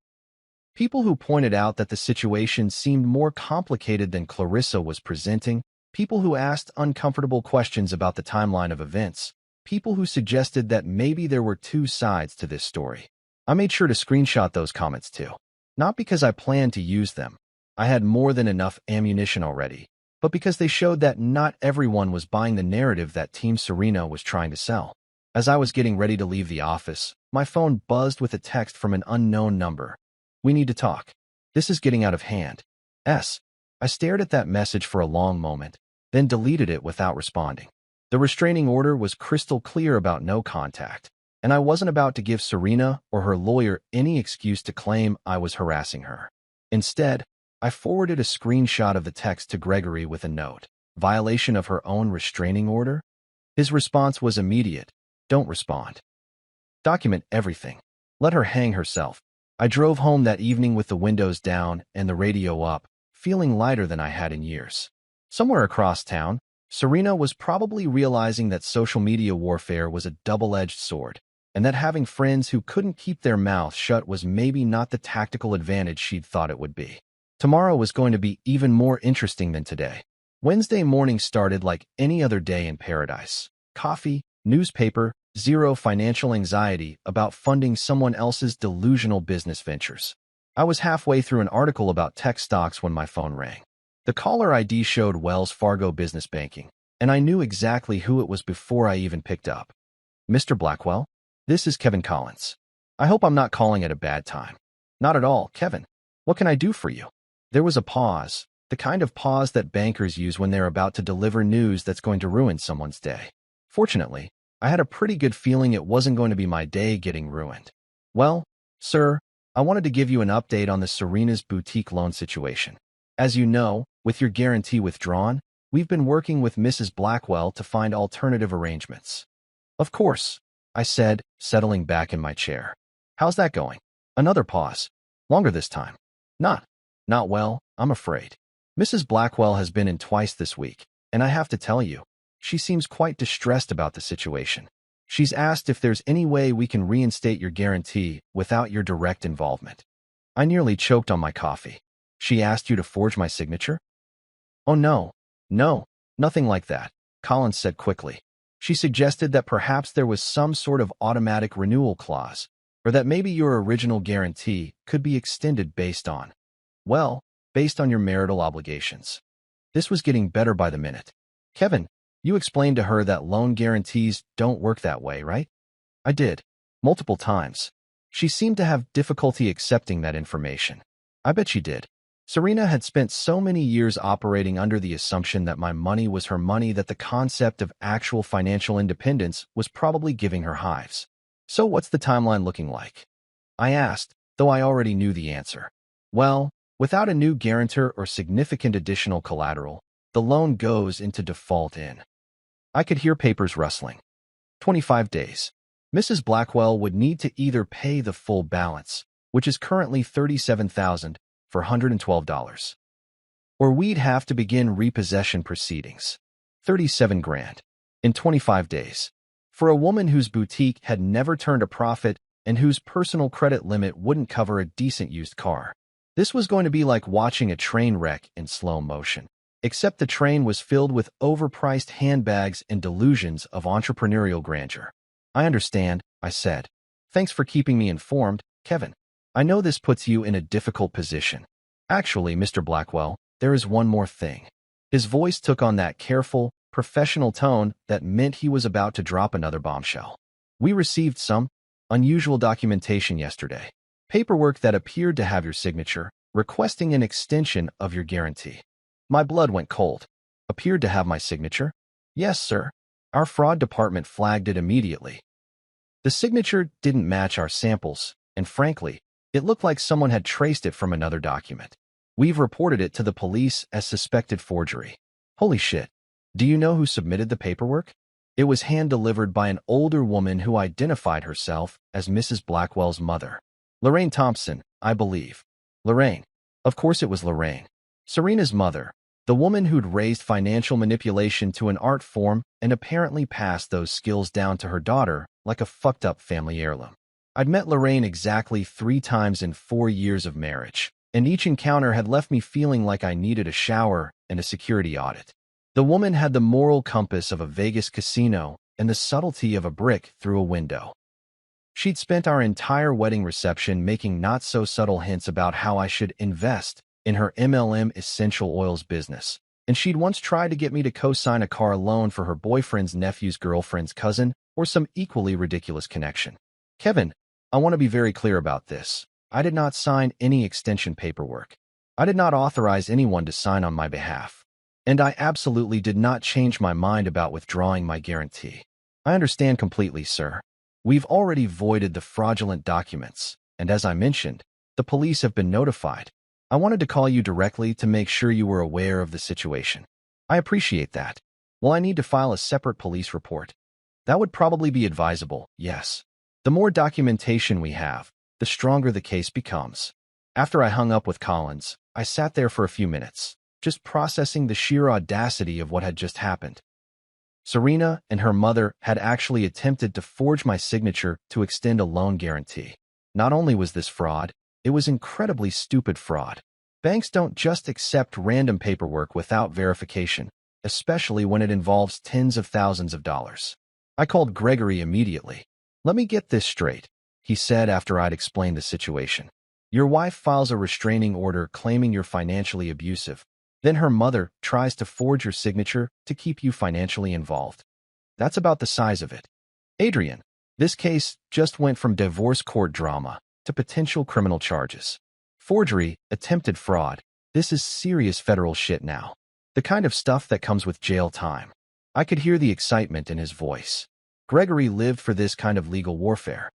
A: People who pointed out that the situation seemed more complicated than Clarissa was presenting, people who asked uncomfortable questions about the timeline of events, people who suggested that maybe there were two sides to this story. I made sure to screenshot those comments too. Not because I planned to use them. I had more than enough ammunition already, but because they showed that not everyone was buying the narrative that Team Serena was trying to sell. As I was getting ready to leave the office, my phone buzzed with a text from an unknown number. We need to talk. This is getting out of hand. I stared at that message for a long moment, then deleted it without responding. The restraining order was crystal clear about no contact, and I wasn't about to give Serena or her lawyer any excuse to claim I was harassing her. Instead, I forwarded a screenshot of the text to Gregory with a note. Violation of her own restraining order? His response was immediate. Don't respond. Document everything. Let her hang herself. I drove home that evening with the windows down and the radio up, feeling lighter than I had in years. Somewhere across town, Serena was probably realizing that social media warfare was a double-edged sword, and that having friends who couldn't keep their mouths shut was maybe not the tactical advantage she'd thought it would be. Tomorrow was going to be even more interesting than today. Wednesday morning started like any other day in paradise. Coffee, newspaper, zero financial anxiety about funding someone else's delusional business ventures. I was halfway through an article about tech stocks when my phone rang. The caller ID showed Wells Fargo Business Banking, and I knew exactly who it was before I even picked up. Mr. Blackwell, this is Kevin Collins. I hope I'm not calling at a bad time. Not at all, Kevin. What can I do for you? There was a pause, the kind of pause that bankers use when they're about to deliver news that's going to ruin someone's day. Fortunately, I had a pretty good feeling it wasn't going to be my day getting ruined. Well, sir, I wanted to give you an update on the Serena's boutique loan situation. As you know, with your guarantee withdrawn, we've been working with Mrs. Blackwell to find alternative arrangements. Of course, I said, settling back in my chair. How's that going? Another pause. Longer this time. Not well, I'm afraid. Mrs. Blackwell has been in twice this week, and I have to tell you, she seems quite distressed about the situation. She's asked if there's any way we can reinstate your guarantee without your direct involvement. I nearly choked on my coffee. She asked you to forge my signature? Oh no, nothing like that, Collins said quickly. She suggested that perhaps there was some sort of automatic renewal clause, or that maybe your original guarantee could be extended based on your marital obligations. This was getting better by the minute. Kevin, you explained to her that loan guarantees don't work that way, right? I did. Multiple times. She seemed to have difficulty accepting that information. I bet she did. Serena had spent so many years operating under the assumption that my money was her money that the concept of actual financial independence was probably giving her hives. So what's the timeline looking like? I asked, though I already knew the answer. Well, without a new guarantor or significant additional collateral, the loan goes into default in. I could hear papers rustling. 25 days. Mrs. Blackwell would need to either pay the full balance, which is currently $37,412, or we'd have to begin repossession proceedings. 37 grand. In 25 days. For a woman whose boutique had never turned a profit and whose personal credit limit wouldn't cover a decent used car. This was going to be like watching a train wreck in slow motion. Except the train was filled with overpriced handbags and delusions of entrepreneurial grandeur. I understand, I said. Thanks for keeping me informed, Kevin. I know this puts you in a difficult position. Actually, Mr. Blackwell, there is one more thing. His voice took on that careful, professional tone that meant he was about to drop another bombshell. We received some unusual documentation yesterday. Paperwork that appeared to have your signature, requesting an extension of your guarantee. My blood went cold. Appeared to have my signature? Yes, sir. Our fraud department flagged it immediately. The signature didn't match our samples, and frankly, it looked like someone had traced it from another document. We've reported it to the police as suspected forgery. Holy shit. Do you know who submitted the paperwork? It was hand-delivered by an older woman who identified herself as Mrs. Blackwell's mother. Lorraine Thompson, I believe. Lorraine. Of course it was Lorraine. Serena's mother, the woman who'd raised financial manipulation to an art form and apparently passed those skills down to her daughter like a fucked-up family heirloom. I'd met Lorraine exactly 3 times in 4 years of marriage, and each encounter had left me feeling like I needed a shower and a security audit. The woman had the moral compass of a Vegas casino and the subtlety of a brick through a window. She'd spent our entire wedding reception making not-so-subtle hints about how I should invest in her MLM essential oils business, and she'd once tried to get me to co-sign a car loan for her boyfriend's nephew's girlfriend's cousin or some equally ridiculous connection. Kevin, I want to be very clear about this. I did not sign any extension paperwork. I did not authorize anyone to sign on my behalf. And I absolutely did not change my mind about withdrawing my guarantee. I understand completely, sir. We've already voided the fraudulent documents, and as I mentioned, the police have been notified. I wanted to call you directly to make sure you were aware of the situation. I appreciate that. Will I need to file a separate police report? That would probably be advisable, yes. The more documentation we have, the stronger the case becomes. After I hung up with Collins, I sat there for a few minutes, just processing the sheer audacity of what had just happened. Serena and her mother had actually attempted to forge my signature to extend a loan guarantee. Not only was this fraud, it was incredibly stupid fraud. Banks don't just accept random paperwork without verification, especially when it involves tens of thousands of dollars. I called Gregory immediately. Let me get this straight, he said after I'd explained the situation. Your wife files a restraining order claiming you're financially abusive. Then her mother tries to forge your signature to keep you financially involved. That's about the size of it. Adrian, this case just went from divorce court drama to potential criminal charges. Forgery, attempted fraud. This is serious federal shit now. The kind of stuff that comes with jail time. I could hear the excitement in his voice. Gregory lived for this kind of legal warfare.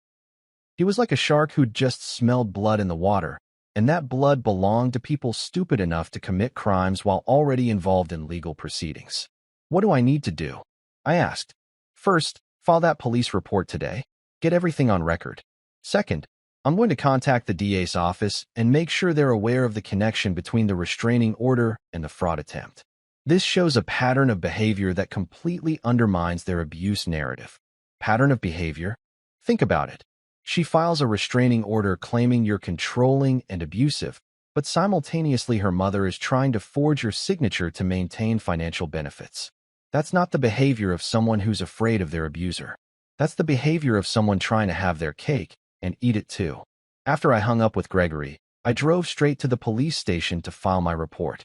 A: He was like a shark who'd just smelled blood in the water, and that blood belonged to people stupid enough to commit crimes while already involved in legal proceedings. What do I need to do? I asked. First, file that police report today. Get everything on record. Second, I'm going to contact the DA's office and make sure they're aware of the connection between the restraining order and the fraud attempt. This shows a pattern of behavior that completely undermines their abuse narrative. Pattern of behavior? Think about it. She files a restraining order claiming you're controlling and abusive, but simultaneously her mother is trying to forge your signature to maintain financial benefits. That's not the behavior of someone who's afraid of their abuser. That's the behavior of someone trying to have their cake and eat it too. After I hung up with Gregory, I drove straight to the police station to file my report.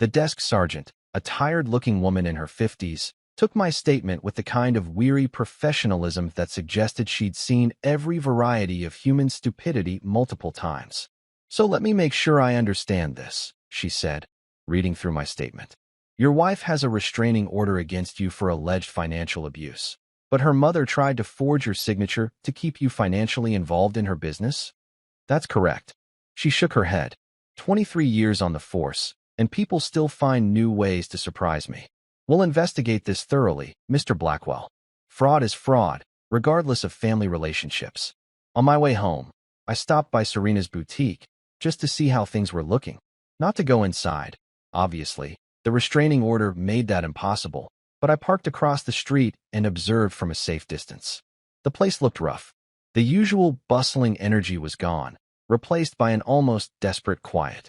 A: The desk sergeant, a tired-looking woman in her 50s, took my statement with the kind of weary professionalism that suggested she'd seen every variety of human stupidity multiple times. So let me make sure I understand this, she said, reading through my statement. Your wife has a restraining order against you for alleged financial abuse, but her mother tried to forge your signature to keep you financially involved in her business? That's correct. She shook her head. 23 years on the force, and people still find new ways to surprise me. We'll investigate this thoroughly, Mr. Blackwell. Fraud is fraud, regardless of family relationships. On my way home, I stopped by Serena's boutique just to see how things were looking. Not to go inside, obviously. The restraining order made that impossible, but I parked across the street and observed from a safe distance. The place looked rough. The usual bustling energy was gone, replaced by an almost desperate quiet.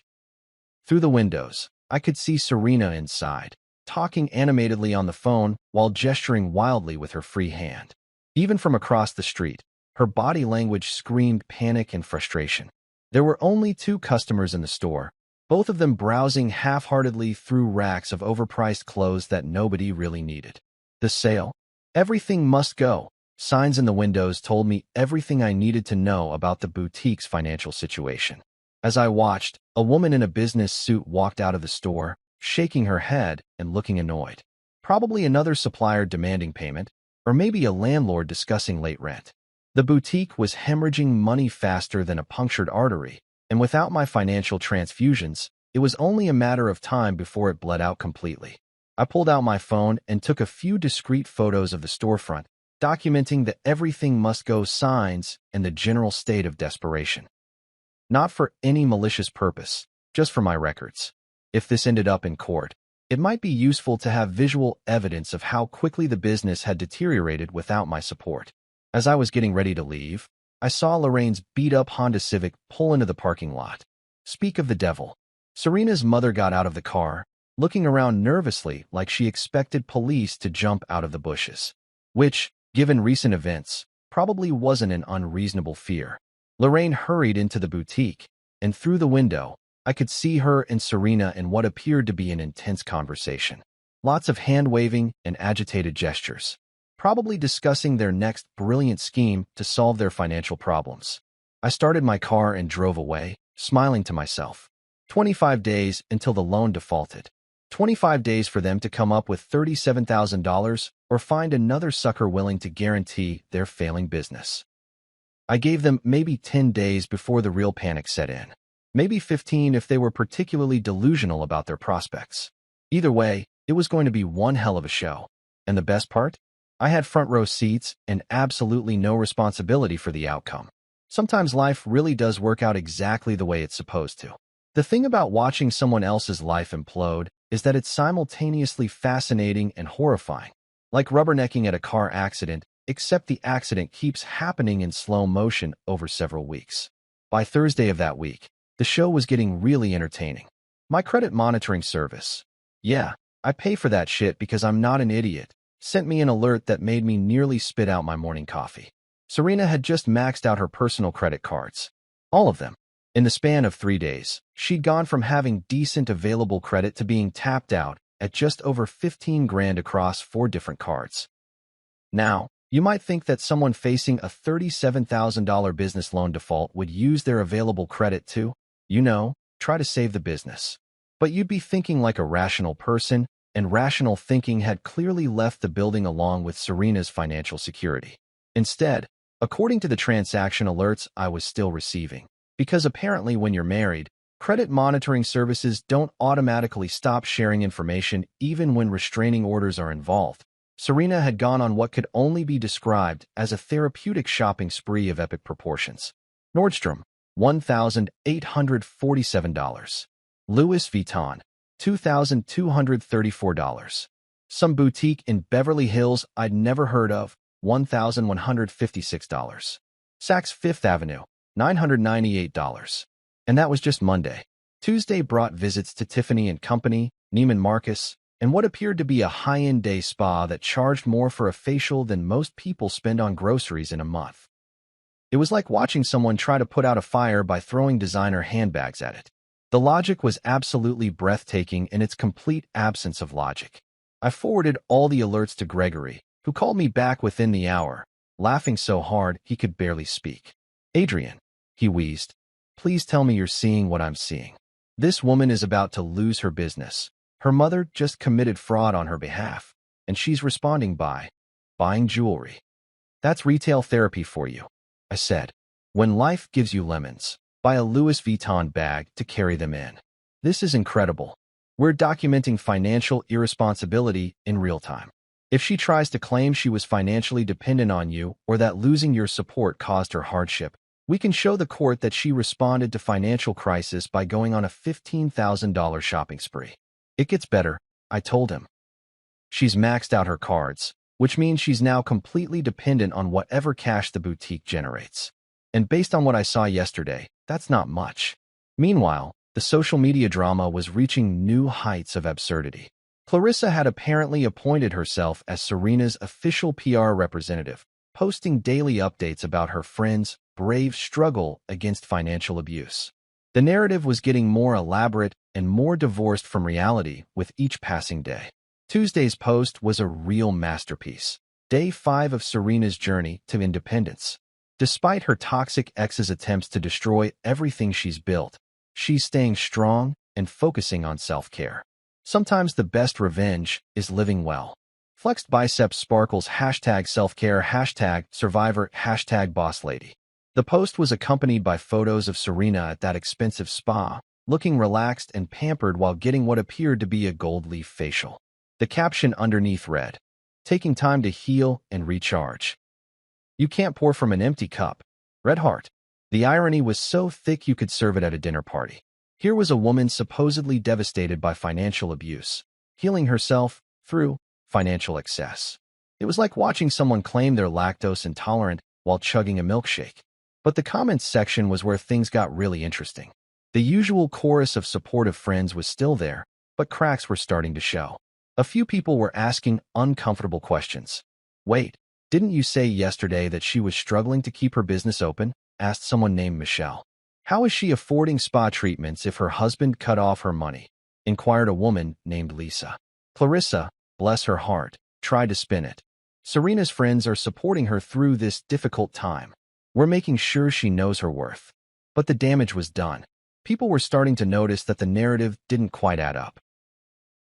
A: Through the windows, I could see Serena inside, talking animatedly on the phone while gesturing wildly with her free hand. Even from across the street, her body language screamed panic and frustration. There were only 2 customers in the store, both of them browsing half-heartedly through racks of overpriced clothes that nobody really needed. The sale? Everything must go. Signs in the windows told me everything I needed to know about the boutique's financial situation. As I watched, a woman in a business suit walked out of the store, shaking her head and looking annoyed. Probably another supplier demanding payment, or maybe a landlord discussing late rent. The boutique was hemorrhaging money faster than a punctured artery, and without my financial transfusions, it was only a matter of time before it bled out completely. I pulled out my phone and took a few discreet photos of the storefront, documenting the everything must go signs and the general state of desperation. Not for any malicious purpose, just for my records. If this ended up in court, it might be useful to have visual evidence of how quickly the business had deteriorated without my support. As I was getting ready to leave, I saw Lorraine's beat-up Honda Civic pull into the parking lot. Speak of the devil. Serena's mother got out of the car, looking around nervously like she expected police to jump out of the bushes. Which, given recent events, probably wasn't an unreasonable fear. Lorraine hurried into the boutique, and through the window, I could see her and Serena in what appeared to be an intense conversation. Lots of hand-waving and agitated gestures, probably discussing their next brilliant scheme to solve their financial problems. I started my car and drove away, smiling to myself. 25 days until the loan defaulted. 25 days for them to come up with $37,000 or find another sucker willing to guarantee their failing business. I gave them maybe 10 days before the real panic set in. Maybe 15 if they were particularly delusional about their prospects. Either way, it was going to be one hell of a show. And the best part? I had front row seats and absolutely no responsibility for the outcome. Sometimes life really does work out exactly the way it's supposed to. The thing about watching someone else's life implode is that it's simultaneously fascinating and horrifying. Like rubbernecking at a car accident, except the accident keeps happening in slow motion over several weeks. By Thursday of that week, the show was getting really entertaining. My credit monitoring service, yeah, I pay for that shit because I'm not an idiot, sent me an alert that made me nearly spit out my morning coffee. Serena had just maxed out her personal credit cards. All of them. In the span of 3 days, she'd gone from having decent available credit to being tapped out at just over 15 grand across 4 different cards. Now, you might think that someone facing a $37,000 business loan default would use their available credit to, try to save the business. But you'd be thinking like a rational person, and rational thinking had clearly left the building along with Serena's financial security. Instead, according to the transaction alerts I was still receiving, because apparently when you're married, credit monitoring services don't automatically stop sharing information even when restraining orders are involved. Serena had gone on what could only be described as a therapeutic shopping spree of epic proportions. Nordstrom, $1,847. Louis Vuitton, $2,234. Some boutique in Beverly Hills I'd never heard of, $1,156. Saks Fifth Avenue, $998. And that was just Monday. Tuesday brought visits to Tiffany & Company, Neiman Marcus, and what appeared to be a high-end day spa that charged more for a facial than most people spend on groceries in a month. It was like watching someone try to put out a fire by throwing designer handbags at it. The logic was absolutely breathtaking in its complete absence of logic. I forwarded all the alerts to Gregory, who called me back within the hour, laughing so hard he could barely speak. "Adrian," he wheezed, "please tell me you're seeing what I'm seeing. This woman is about to lose her business. Her mother just committed fraud on her behalf, and she's responding by buying jewelry. That's retail therapy for you," I said. "When life gives you lemons, buy a Louis Vuitton bag to carry them in. This is incredible. We're documenting financial irresponsibility in real time. If she tries to claim she was financially dependent on you or that losing your support caused her hardship, we can show the court that she responded to financial crisis by going on a $15,000 shopping spree. It gets better, I told him. She's maxed out her cards, which means she's now completely dependent on whatever cash the boutique generates. And based on what I saw yesterday, that's not much. Meanwhile, the social media drama was reaching new heights of absurdity. Clarissa had apparently appointed herself as Serena's official PR representative, posting daily updates about her friend's brave struggle against financial abuse. The narrative was getting more elaborate and more divorced from reality with each passing day. Tuesday's post was a real masterpiece. Day 5 of Serena's journey to independence. Despite her toxic ex's attempts to destroy everything she's built, she's staying strong and focusing on self-care. Sometimes the best revenge is living well. Flexed biceps sparkles #self-care #survivor #bosslady. The post was accompanied by photos of Serena at that expensive spa, looking relaxed and pampered while getting what appeared to be a gold leaf facial. The caption underneath read, "Taking time to heal and recharge. You can't pour from an empty cup. Red heart." The irony was so thick you could serve it at a dinner party. Here was a woman supposedly devastated by financial abuse, healing herself through financial excess. It was like watching someone claim they're lactose intolerant while chugging a milkshake. But the comments section was where things got really interesting. The usual chorus of supportive friends was still there, but cracks were starting to show. A few people were asking uncomfortable questions. "Wait, didn't you say yesterday that she was struggling to keep her business open?" asked someone named Michelle. "How is she affording spa treatments if her husband cut off her money?" inquired a woman named Lisa. Clarissa, bless her heart, tried to spin it. "Serena's friends are supporting her through this difficult time. We're making sure she knows her worth." But the damage was done. People were starting to notice that the narrative didn't quite add up.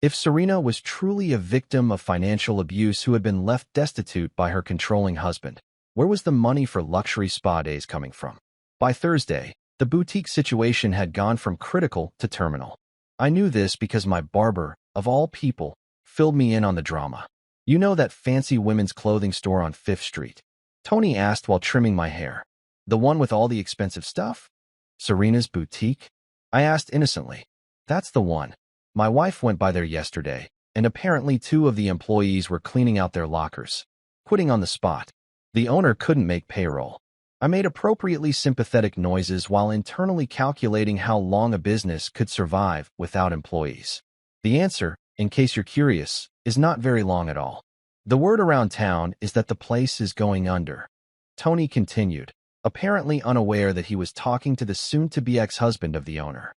A: If Serena was truly a victim of financial abuse who had been left destitute by her controlling husband, where was the money for luxury spa days coming from? By Thursday, the boutique situation had gone from critical to terminal. I knew this because my barber, of all people, filled me in on the drama. "You know that fancy women's clothing store on 5th Street?" Tony asked while trimming my hair. "The one with all the expensive stuff? Serena's boutique?" I asked innocently. "That's the one. My wife went by there yesterday, and apparently 2 of the employees were cleaning out their lockers, quitting on the spot. The owner couldn't make payroll." I made appropriately sympathetic noises while internally calculating how long a business could survive without employees. The answer, in case you're curious, is not very long at all. "The word around town is that the place is going under," Tony continued, apparently unaware that he was talking to the soon-to-be ex-husband of the owner.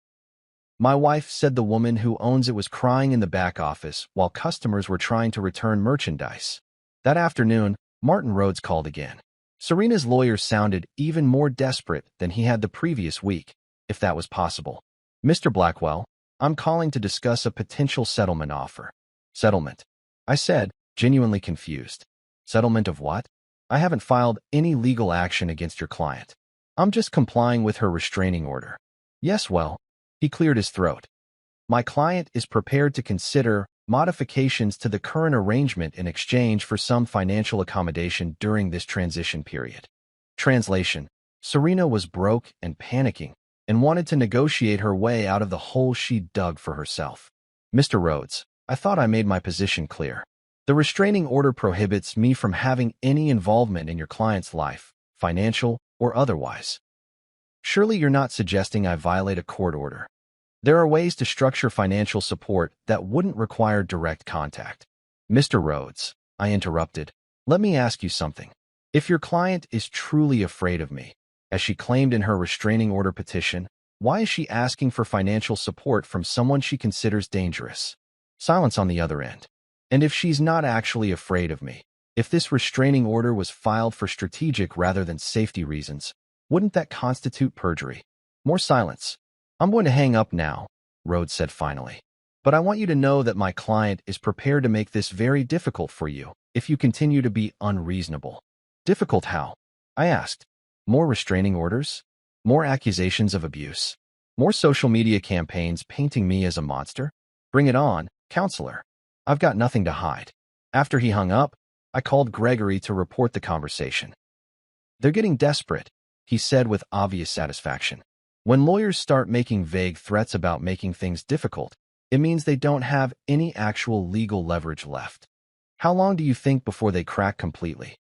A: "My wife said the woman who owns it was crying in the back office while customers were trying to return merchandise." That afternoon, Martin Rhodes called again. Serena's lawyer sounded even more desperate than he had the previous week, if that was possible. "Mr. Blackwell, I'm calling to discuss a potential settlement offer." "Settlement?" I said, genuinely confused. "Settlement of what?" "I haven't filed any legal action against your client. I'm just complying with her restraining order." "Yes, well," he cleared his throat. "My client is prepared to consider modifications to the current arrangement in exchange for some financial accommodation during this transition period." Translation: Serena was broke and panicking and wanted to negotiate her way out of the hole she dug for herself. "Mr. Rhodes, I thought I made my position clear. The restraining order prohibits me from having any involvement in your client's life, financial or otherwise. Surely you're not suggesting I violate a court order. There are ways to structure financial support that wouldn't require direct contact." "Mr. Rhodes," I interrupted, "let me ask you something. If your client is truly afraid of me, as she claimed in her restraining order petition, why is she asking for financial support from someone she considers dangerous?" Silence on the other end. "And if she's not actually afraid of me, if this restraining order was filed for strategic rather than safety reasons, wouldn't that constitute perjury?" More silence. "I'm going to hang up now," Rhodes said finally. "But I want you to know that my client is prepared to make this very difficult for you if you continue to be unreasonable." "Difficult how?" I asked. "More restraining orders?" More accusations of abuse. More social media campaigns painting me as a monster? Bring it on, counselor. I've got nothing to hide. After he hung up, I called Gregory to report the conversation. They're getting desperate, he said with obvious satisfaction. When lawyers start making vague threats about making things difficult, it means they don't have any actual legal leverage left. How long do you think before they crack completely?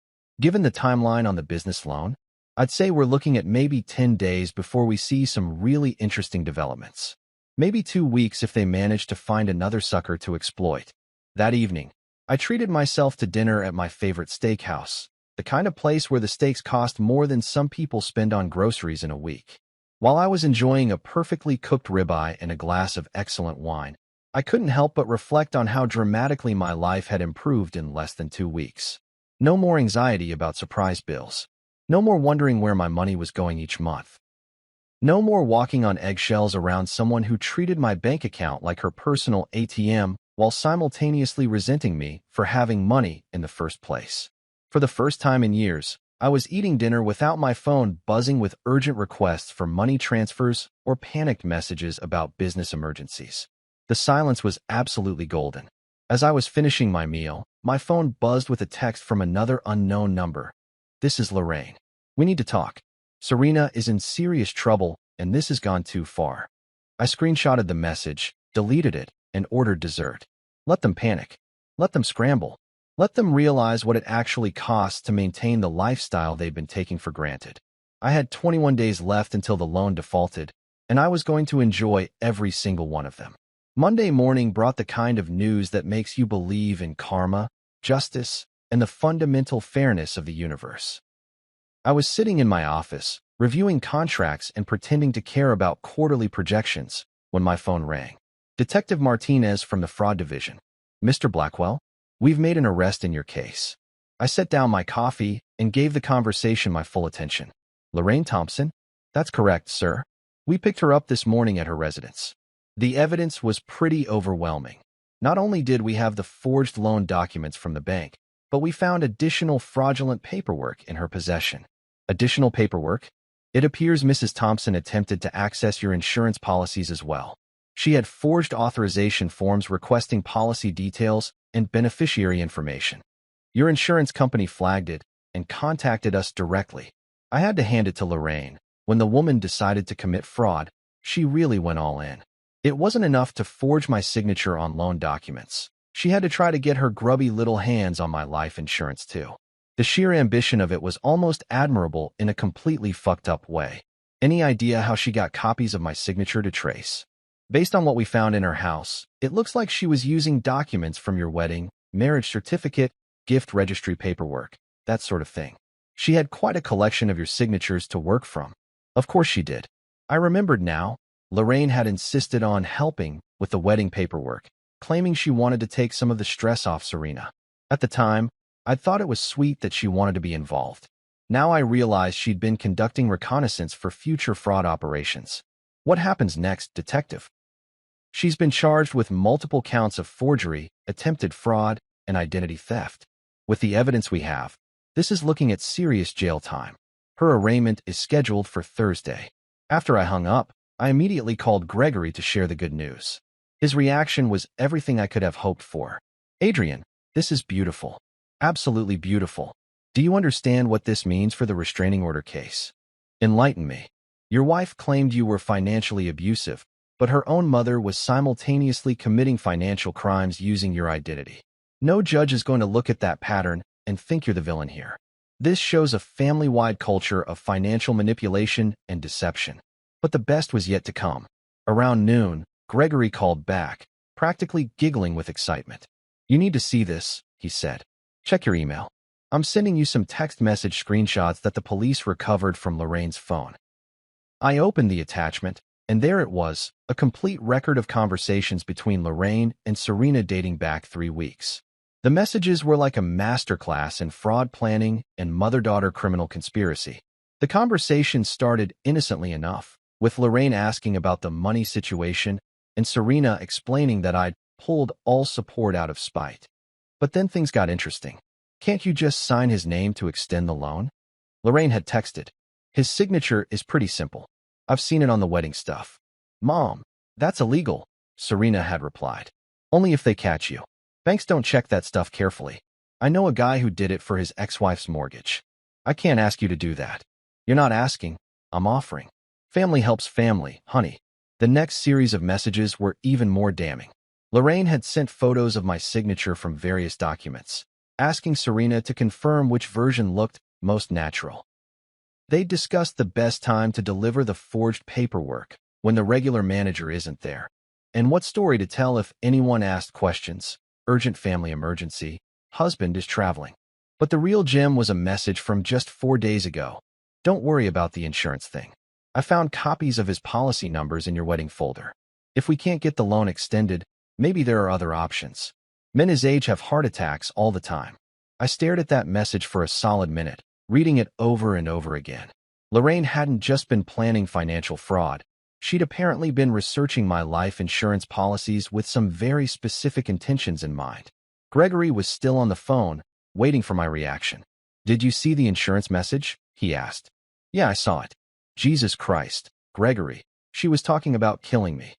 A: Given the timeline on the business loan, I'd say we're looking at maybe 10 days before we see some really interesting developments. Maybe 2 weeks if they manage to find another sucker to exploit. That evening, I treated myself to dinner at my favorite steakhouse, the kind of place where the steaks cost more than some people spend on groceries in a week. While I was enjoying a perfectly cooked ribeye and a glass of excellent wine, I couldn't help but reflect on how dramatically my life had improved in less than 2 weeks. No more anxiety about surprise bills. No more wondering where my money was going each month. No more walking on eggshells around someone who treated my bank account like her personal ATM while simultaneously resenting me for having money in the first place. For the first time in years, I was eating dinner without my phone buzzing with urgent requests for money transfers or panicked messages about business emergencies. The silence was absolutely golden. As I was finishing my meal, my phone buzzed with a text from another unknown number. This is Lorraine. We need to talk. Serena is in serious trouble, and this has gone too far. I screenshotted the message, deleted it, and ordered dessert. Let them panic. Let them scramble. Let them realize what it actually costs to maintain the lifestyle they've been taking for granted. I had 21 days left until the loan defaulted, and I was going to enjoy every single one of them. Monday morning brought the kind of news that makes you believe in karma, justice, and the fundamental fairness of the universe. I was sitting in my office, reviewing contracts and pretending to care about quarterly projections, when my phone rang. Detective Martinez from the Fraud Division. Mr. Blackwell, we've made an arrest in your case. I set down my coffee and gave the conversation my full attention. Lorraine Thompson? That's correct, sir. We picked her up this morning at her residence. The evidence was pretty overwhelming. Not only did we have the forged loan documents from the bank, but we found additional fraudulent paperwork in her possession. Additional paperwork? It appears Mrs. Thompson attempted to access your insurance policies as well. She had forged authorization forms requesting policy details and beneficiary information. Your insurance company flagged it and contacted us directly. I had to hand it to Lorraine. When the woman decided to commit fraud, she really went all in. It wasn't enough to forge my signature on loan documents. She had to try to get her grubby little hands on my life insurance too. The sheer ambition of it was almost admirable in a completely fucked up way. Any idea how she got copies of my signature to trace? Based on what we found in her house, it looks like she was using documents from your wedding, marriage certificate, gift registry paperwork, that sort of thing. She had quite a collection of your signatures to work from. Of course she did. I remembered now. Lorraine had insisted on helping with the wedding paperwork, claiming she wanted to take some of the stress off Serena. At the time, I thought it was sweet that she wanted to be involved. Now I realized she'd been conducting reconnaissance for future fraud operations. What happens next, detective? She's been charged with multiple counts of forgery, attempted fraud, and identity theft. With the evidence we have, this is looking at serious jail time. Her arraignment is scheduled for Thursday. After I hung up, I immediately called Gregory to share the good news. His reaction was everything I could have hoped for. Adrian, this is beautiful. Absolutely beautiful. Do you understand what this means for the restraining order case? Enlighten me. Your wife claimed you were financially abusive, but her own mother was simultaneously committing financial crimes using your identity. No judge is going to look at that pattern and think you're the villain here. This shows a family-wide culture of financial manipulation and deception. But the best was yet to come. Around noon, Gregory called back, practically giggling with excitement. You need to see this, he said. Check your email. I'm sending you some text message screenshots that the police recovered from Lorraine's phone. I opened the attachment, and there it was, a complete record of conversations between Lorraine and Serena dating back 3 weeks. The messages were like a masterclass in fraud planning and mother-daughter criminal conspiracy. The conversation started innocently enough, with Lorraine asking about the money situation and Serena explaining that I'd pulled all support out of spite. But then things got interesting. Can't you just sign his name to extend the loan? Lorraine had texted. His signature is pretty simple. I've seen it on the wedding stuff. Mom, that's illegal, Serena had replied. Only if they catch you. Banks don't check that stuff carefully. I know a guy who did it for his ex-wife's mortgage. I can't ask you to do that. You're not asking, I'm offering. Family helps family, honey. The next series of messages were even more damning. Lorraine had sent photos of my signature from various documents, asking Serena to confirm which version looked most natural. They discussed the best time to deliver the forged paperwork when the regular manager isn't there, and what story to tell if anyone asked questions. Urgent family emergency. Husband is traveling. But the real gem was a message from just 4 days ago. Don't worry about the insurance thing. I found copies of his policy numbers in your wedding folder. If we can't get the loan extended, maybe there are other options. Men his age have heart attacks all the time. I stared at that message for a solid minute, reading it over and over again. Lorraine hadn't just been planning financial fraud. She'd apparently been researching my life insurance policies with some very specific intentions in mind. Gregory was still on the phone, waiting for my reaction. Did you see the insurance message? He asked. Yeah, I saw it. Jesus Christ, Gregory, she was talking about killing me.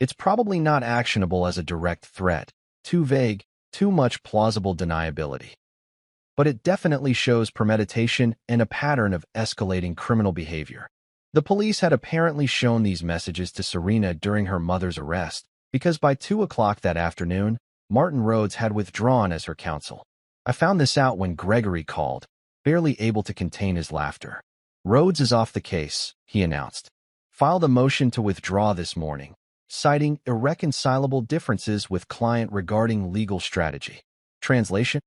A: It's probably not actionable as a direct threat. Too vague, too much plausible deniability. But it definitely shows premeditation and a pattern of escalating criminal behavior. The police had apparently shown these messages to Serena during her mother's arrest, because by 2 o'clock that afternoon, Martin Rhodes had withdrawn as her counsel. I found this out when Gregory called, barely able to contain his laughter. Rhodes is off the case, he announced. Filed a motion to withdraw this morning, citing irreconcilable differences with client regarding legal strategy. Translation?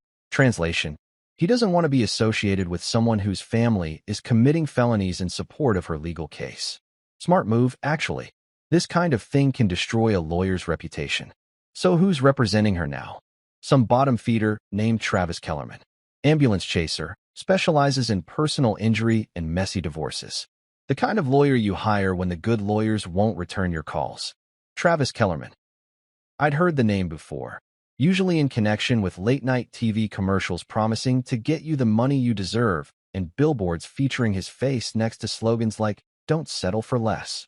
A: He doesn't want to be associated with someone whose family is committing felonies in support of her legal case. Smart move, actually. This kind of thing can destroy a lawyer's reputation. So who's representing her now? Some bottom feeder named Travis Kellerman. Ambulance chaser, specializes in personal injury and messy divorces. The kind of lawyer you hire when the good lawyers won't return your calls. Travis Kellerman. I'd heard the name before, usually in connection with late-night TV commercials promising to get you the money you deserve and billboards featuring his face next to slogans like, "Don't settle for less."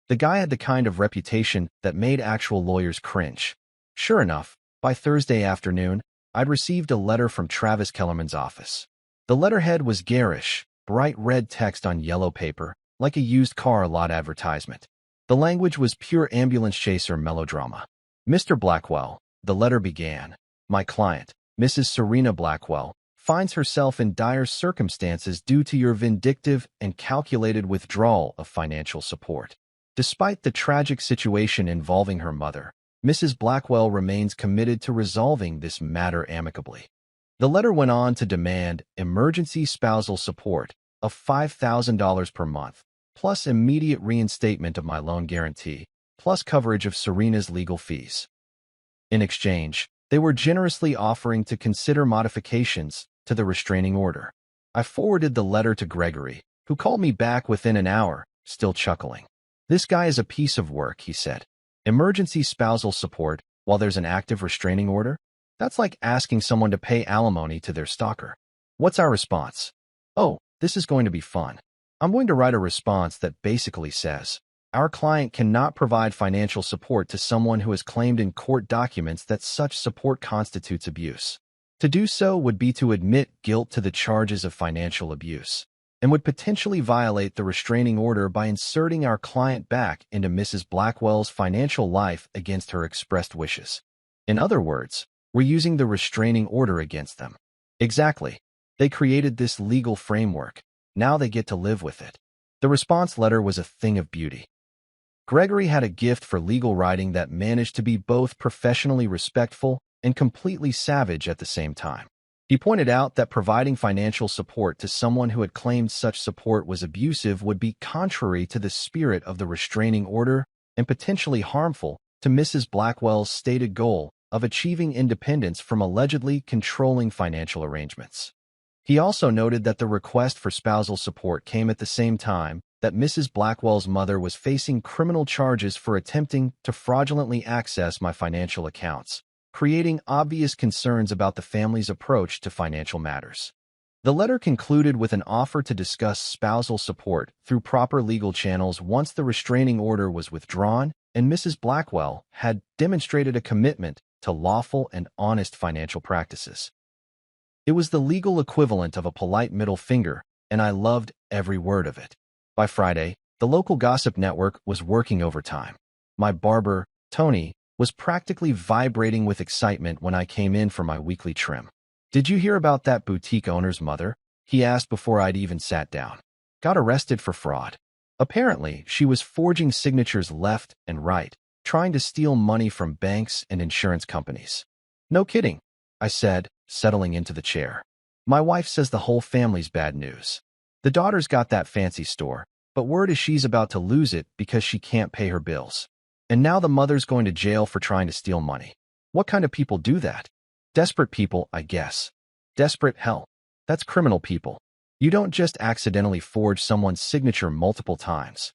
A: The guy had the kind of reputation that made actual lawyers cringe. Sure enough, by Thursday afternoon, I'd received a letter from Travis Kellerman's office. The letterhead was garish, bright red text on yellow paper, like a used car lot advertisement. The language was pure ambulance chaser melodrama. Mr. Blackwell, the letter began, my client, Mrs. Serena Blackwell, finds herself in dire circumstances due to your vindictive and calculated withdrawal of financial support. Despite the tragic situation involving her mother, Mrs. Blackwell remains committed to resolving this matter amicably. The letter went on to demand emergency spousal support of $5,000 per month, plus immediate reinstatement of my loan guarantee, plus coverage of Serena's legal fees. In exchange, they were generously offering to consider modifications to the restraining order. I forwarded the letter to Gregory, who called me back within an hour, still chuckling. This guy is a piece of work, he said. Emergency spousal support while there's an active restraining order? That's like asking someone to pay alimony to their stalker. What's our response? Oh, this is going to be fun. I'm going to write a response that basically says, our client cannot provide financial support to someone who has claimed in court documents that such support constitutes abuse. To do so would be to admit guilt to the charges of financial abuse, and would potentially violate the restraining order by inserting our client back into Mrs. Blackwell's financial life against her expressed wishes. In other words, we're using the restraining order against them. Exactly. They created this legal framework. Now they get to live with it. The response letter was a thing of beauty. Gregory had a gift for legal writing that managed to be both professionally respectful and completely savage at the same time. He pointed out that providing financial support to someone who had claimed such support was abusive would be contrary to the spirit of the restraining order and potentially harmful to Mrs. Blackwell's stated goal of achieving independence from allegedly controlling financial arrangements. He also noted that the request for spousal support came at the same time that Mrs. Blackwell's mother was facing criminal charges for attempting to fraudulently access my financial accounts, creating obvious concerns about the family's approach to financial matters. The letter concluded with an offer to discuss spousal support through proper legal channels once the restraining order was withdrawn, and Mrs. Blackwell had demonstrated a commitment to lawful and honest financial practices. It was the legal equivalent of a polite middle finger, and I loved every word of it. By Friday, the local gossip network was working overtime. My barber, Tony, was practically vibrating with excitement when I came in for my weekly trim. "Did you hear about that boutique owner's mother?" he asked before I'd even sat down. "Got arrested for fraud. Apparently, she was forging signatures left and right, trying to steal money from banks and insurance companies." "No kidding," I said, settling into the chair. "My wife says the whole family's bad news. The daughter's got that fancy store, but word is she's about to lose it because she can't pay her bills. And now the mother's going to jail for trying to steal money. What kind of people do that? Desperate people, I guess." "Desperate? Hell, that's criminal people. You don't just accidentally forge someone's signature multiple times."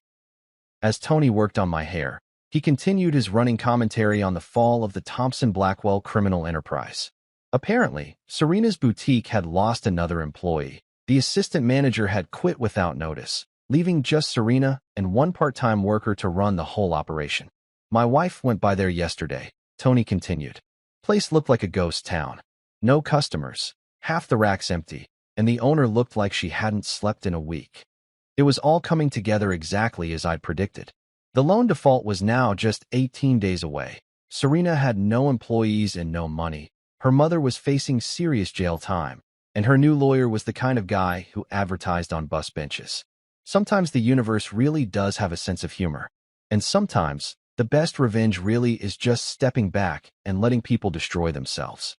A: As Tony worked on my hair, he continued his running commentary on the fall of the Thompson-Blackwell criminal enterprise. Apparently, Serena's boutique had lost another employee. The assistant manager had quit without notice, leaving just Serena and one part-time worker to run the whole operation. "My wife went by there yesterday," Tony continued. "Place looked like a ghost town. No customers, half the racks empty, and the owner looked like she hadn't slept in a week. It was all coming together exactly as I'd predicted. The loan default was now just 18 days away. Serena had no employees and no money. Her mother was facing serious jail time, and her new lawyer was the kind of guy who advertised on bus benches. Sometimes the universe really does have a sense of humor, and sometimes the best revenge really is just stepping back and letting people destroy themselves."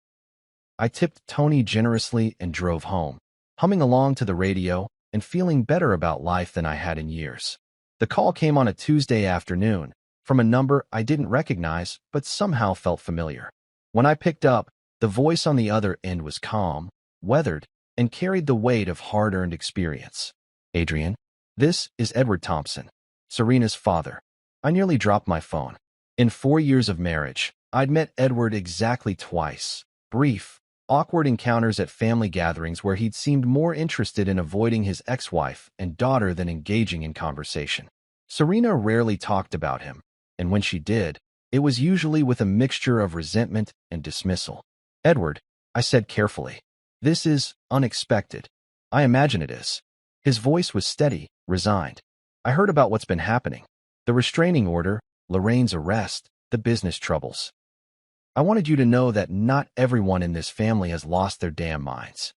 A: I tipped Tony generously and drove home, humming along to the radio and feeling better about life than I had in years. The call came on a Tuesday afternoon from a number I didn't recognize but somehow felt familiar. When I picked up, the voice on the other end was calm, weathered, and carried the weight of hard-earned experience. "Adrian, this is Edward Thompson, Serena's father." I nearly dropped my phone. In 4 years of marriage, I'd met Edward exactly twice. Brief, awkward encounters at family gatherings where he'd seemed more interested in avoiding his ex-wife and daughter than engaging in conversation. Serena rarely talked about him, and when she did, it was usually with a mixture of resentment and dismissal. "Edward," I said carefully, "this is unexpected. I imagine it is." His voice was steady, resigned. "I heard about what's been happening. The restraining order, Lorraine's arrest, the business troubles. I wanted you to know that not everyone in this family has lost their damn minds."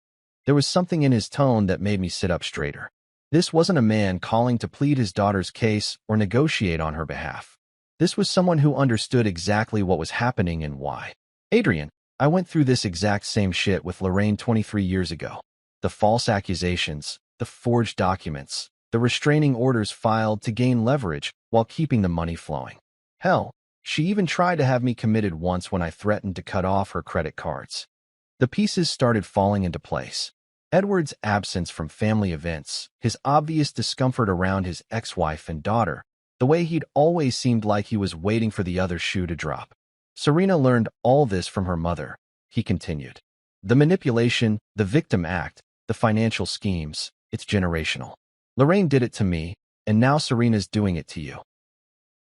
A: There was something in his tone that made me sit up straighter. This wasn't a man calling to plead his daughter's case or negotiate on her behalf. This was someone who understood exactly what was happening and why. "Adrian, I went through this exact same shit with Lorraine 23 years ago. The false accusations, the forged documents, the restraining orders filed to gain leverage while keeping the money flowing. Hell, she even tried to have me committed once when I threatened to cut off her credit cards." The pieces started falling into place. Edward's absence from family events, his obvious discomfort around his ex-wife and daughter, the way he'd always seemed like he was waiting for the other shoe to drop. "Serena learned all this from her mother," he continued. "The manipulation, the victim act, the financial schemes, it's generational. Lorraine did it to me, and now Serena's doing it to you.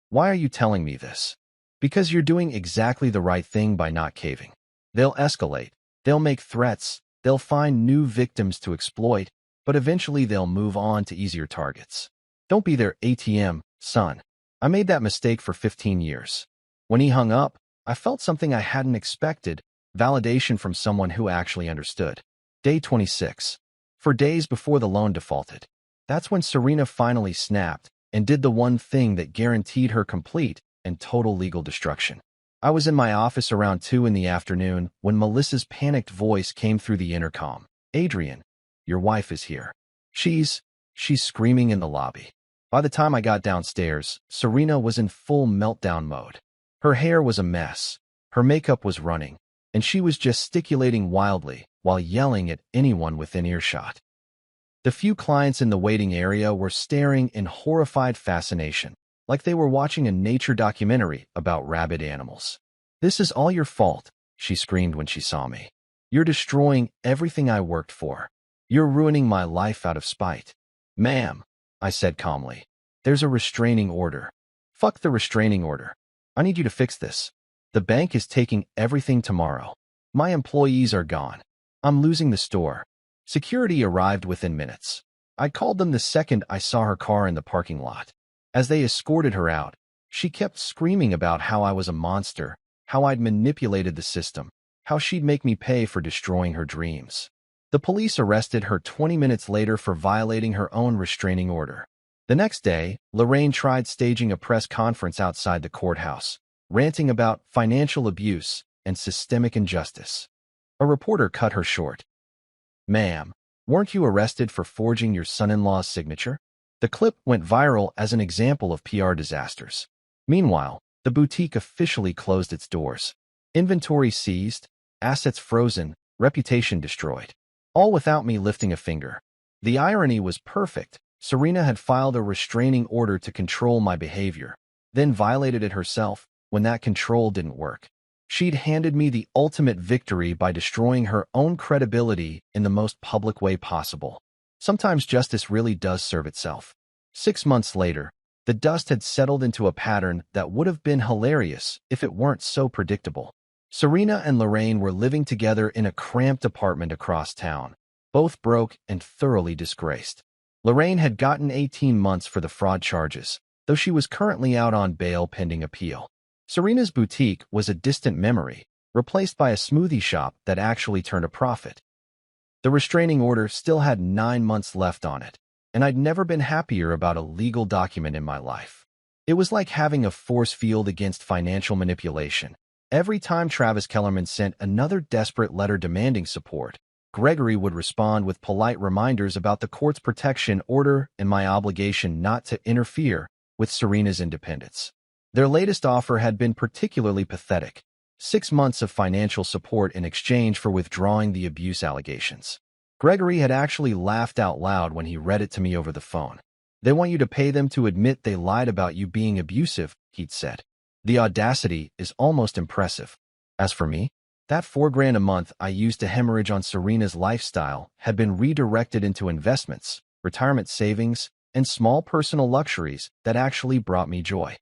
A: Why are you telling me this? Because you're doing exactly the right thing by not caving. They'll escalate, they'll make threats, they'll find new victims to exploit, but eventually they'll move on to easier targets. Don't be their ATM, son. I made that mistake for 15 years. When he hung up, I felt something I hadn't expected, validation from someone who actually understood. Day 26. For days before the loan defaulted. That's when Serena finally snapped and did the one thing that guaranteed her complete and total legal destruction. I was in my office around 2 in the afternoon when Melissa's panicked voice came through the intercom. "Adrian, your wife is here. She's screaming in the lobby." By the time I got downstairs, Serena was in full meltdown mode. Her hair was a mess, her makeup was running, and she was gesticulating wildly while yelling at anyone within earshot. The few clients in the waiting area were staring in horrified fascination, like they were watching a nature documentary about rabid animals. "This is all your fault," she screamed when she saw me. "You're destroying everything I worked for. You're ruining my life out of spite. Ma'am, I said calmly. There's a restraining order. Fuck the restraining order. I need you to fix this. The bank is taking everything tomorrow. My employees are gone. I'm losing the store. Security arrived within minutes. I called them the second I saw her car in the parking lot. As they escorted her out, she kept screaming about how I was a monster, how I'd manipulated the system, how she'd make me pay for destroying her dreams. The police arrested her 20 minutes later for violating her own restraining order. The next day, Lorraine tried staging a press conference outside the courthouse, ranting about financial abuse and systemic injustice. A reporter cut her short. Ma'am, weren't you arrested for forging your son-in-law's signature? The clip went viral as an example of PR disasters. Meanwhile, the boutique officially closed its doors. Inventory seized, assets frozen, reputation destroyed. All without me lifting a finger. The irony was perfect. Serena had filed a restraining order to control my behavior, then violated it herself when that control didn't work. She'd handed me the ultimate victory by destroying her own credibility in the most public way possible. Sometimes justice really does serve itself. 6 months later, the dust had settled into a pattern that would have been hilarious if it weren't so predictable. Serena and Lorraine were living together in a cramped apartment across town, both broke and thoroughly disgraced. Lorraine had gotten 18 months for the fraud charges, though she was currently out on bail pending appeal. Serena's boutique was a distant memory, replaced by a smoothie shop that actually turned a profit. The restraining order still had 9 months left on it, and I'd never been happier about a legal document in my life. It was like having a force field against financial manipulation. Every time Travis Kellerman sent another desperate letter demanding support, Gregory would respond with polite reminders about the court's protection order and my obligation not to interfere with Serena's independence. Their latest offer had been particularly pathetic. 6 months of financial support in exchange for withdrawing the abuse allegations. Gregory had actually laughed out loud when he read it to me over the phone. They want you to pay them to admit they lied about you being abusive, he'd said. The audacity is almost impressive. As for me, that $4,000 a month I used to hemorrhage on Serena's lifestyle had been redirected into investments, retirement savings, and small personal luxuries that actually brought me joy.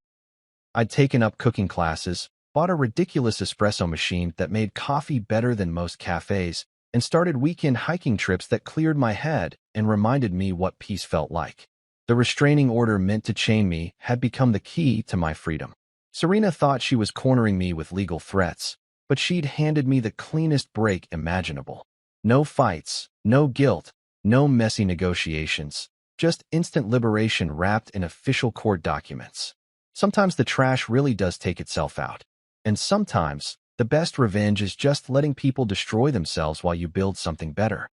A: I'd taken up cooking classes, bought a ridiculous espresso machine that made coffee better than most cafes, and started weekend hiking trips that cleared my head and reminded me what peace felt like. The restraining order meant to chain me had become the key to my freedom. Serena thought she was cornering me with legal threats, but she'd handed me the cleanest break imaginable. No fights, no guilt, no messy negotiations, just instant liberation wrapped in official court documents. Sometimes the trash really does take itself out. And sometimes, the best revenge is just letting people destroy themselves while you build something better.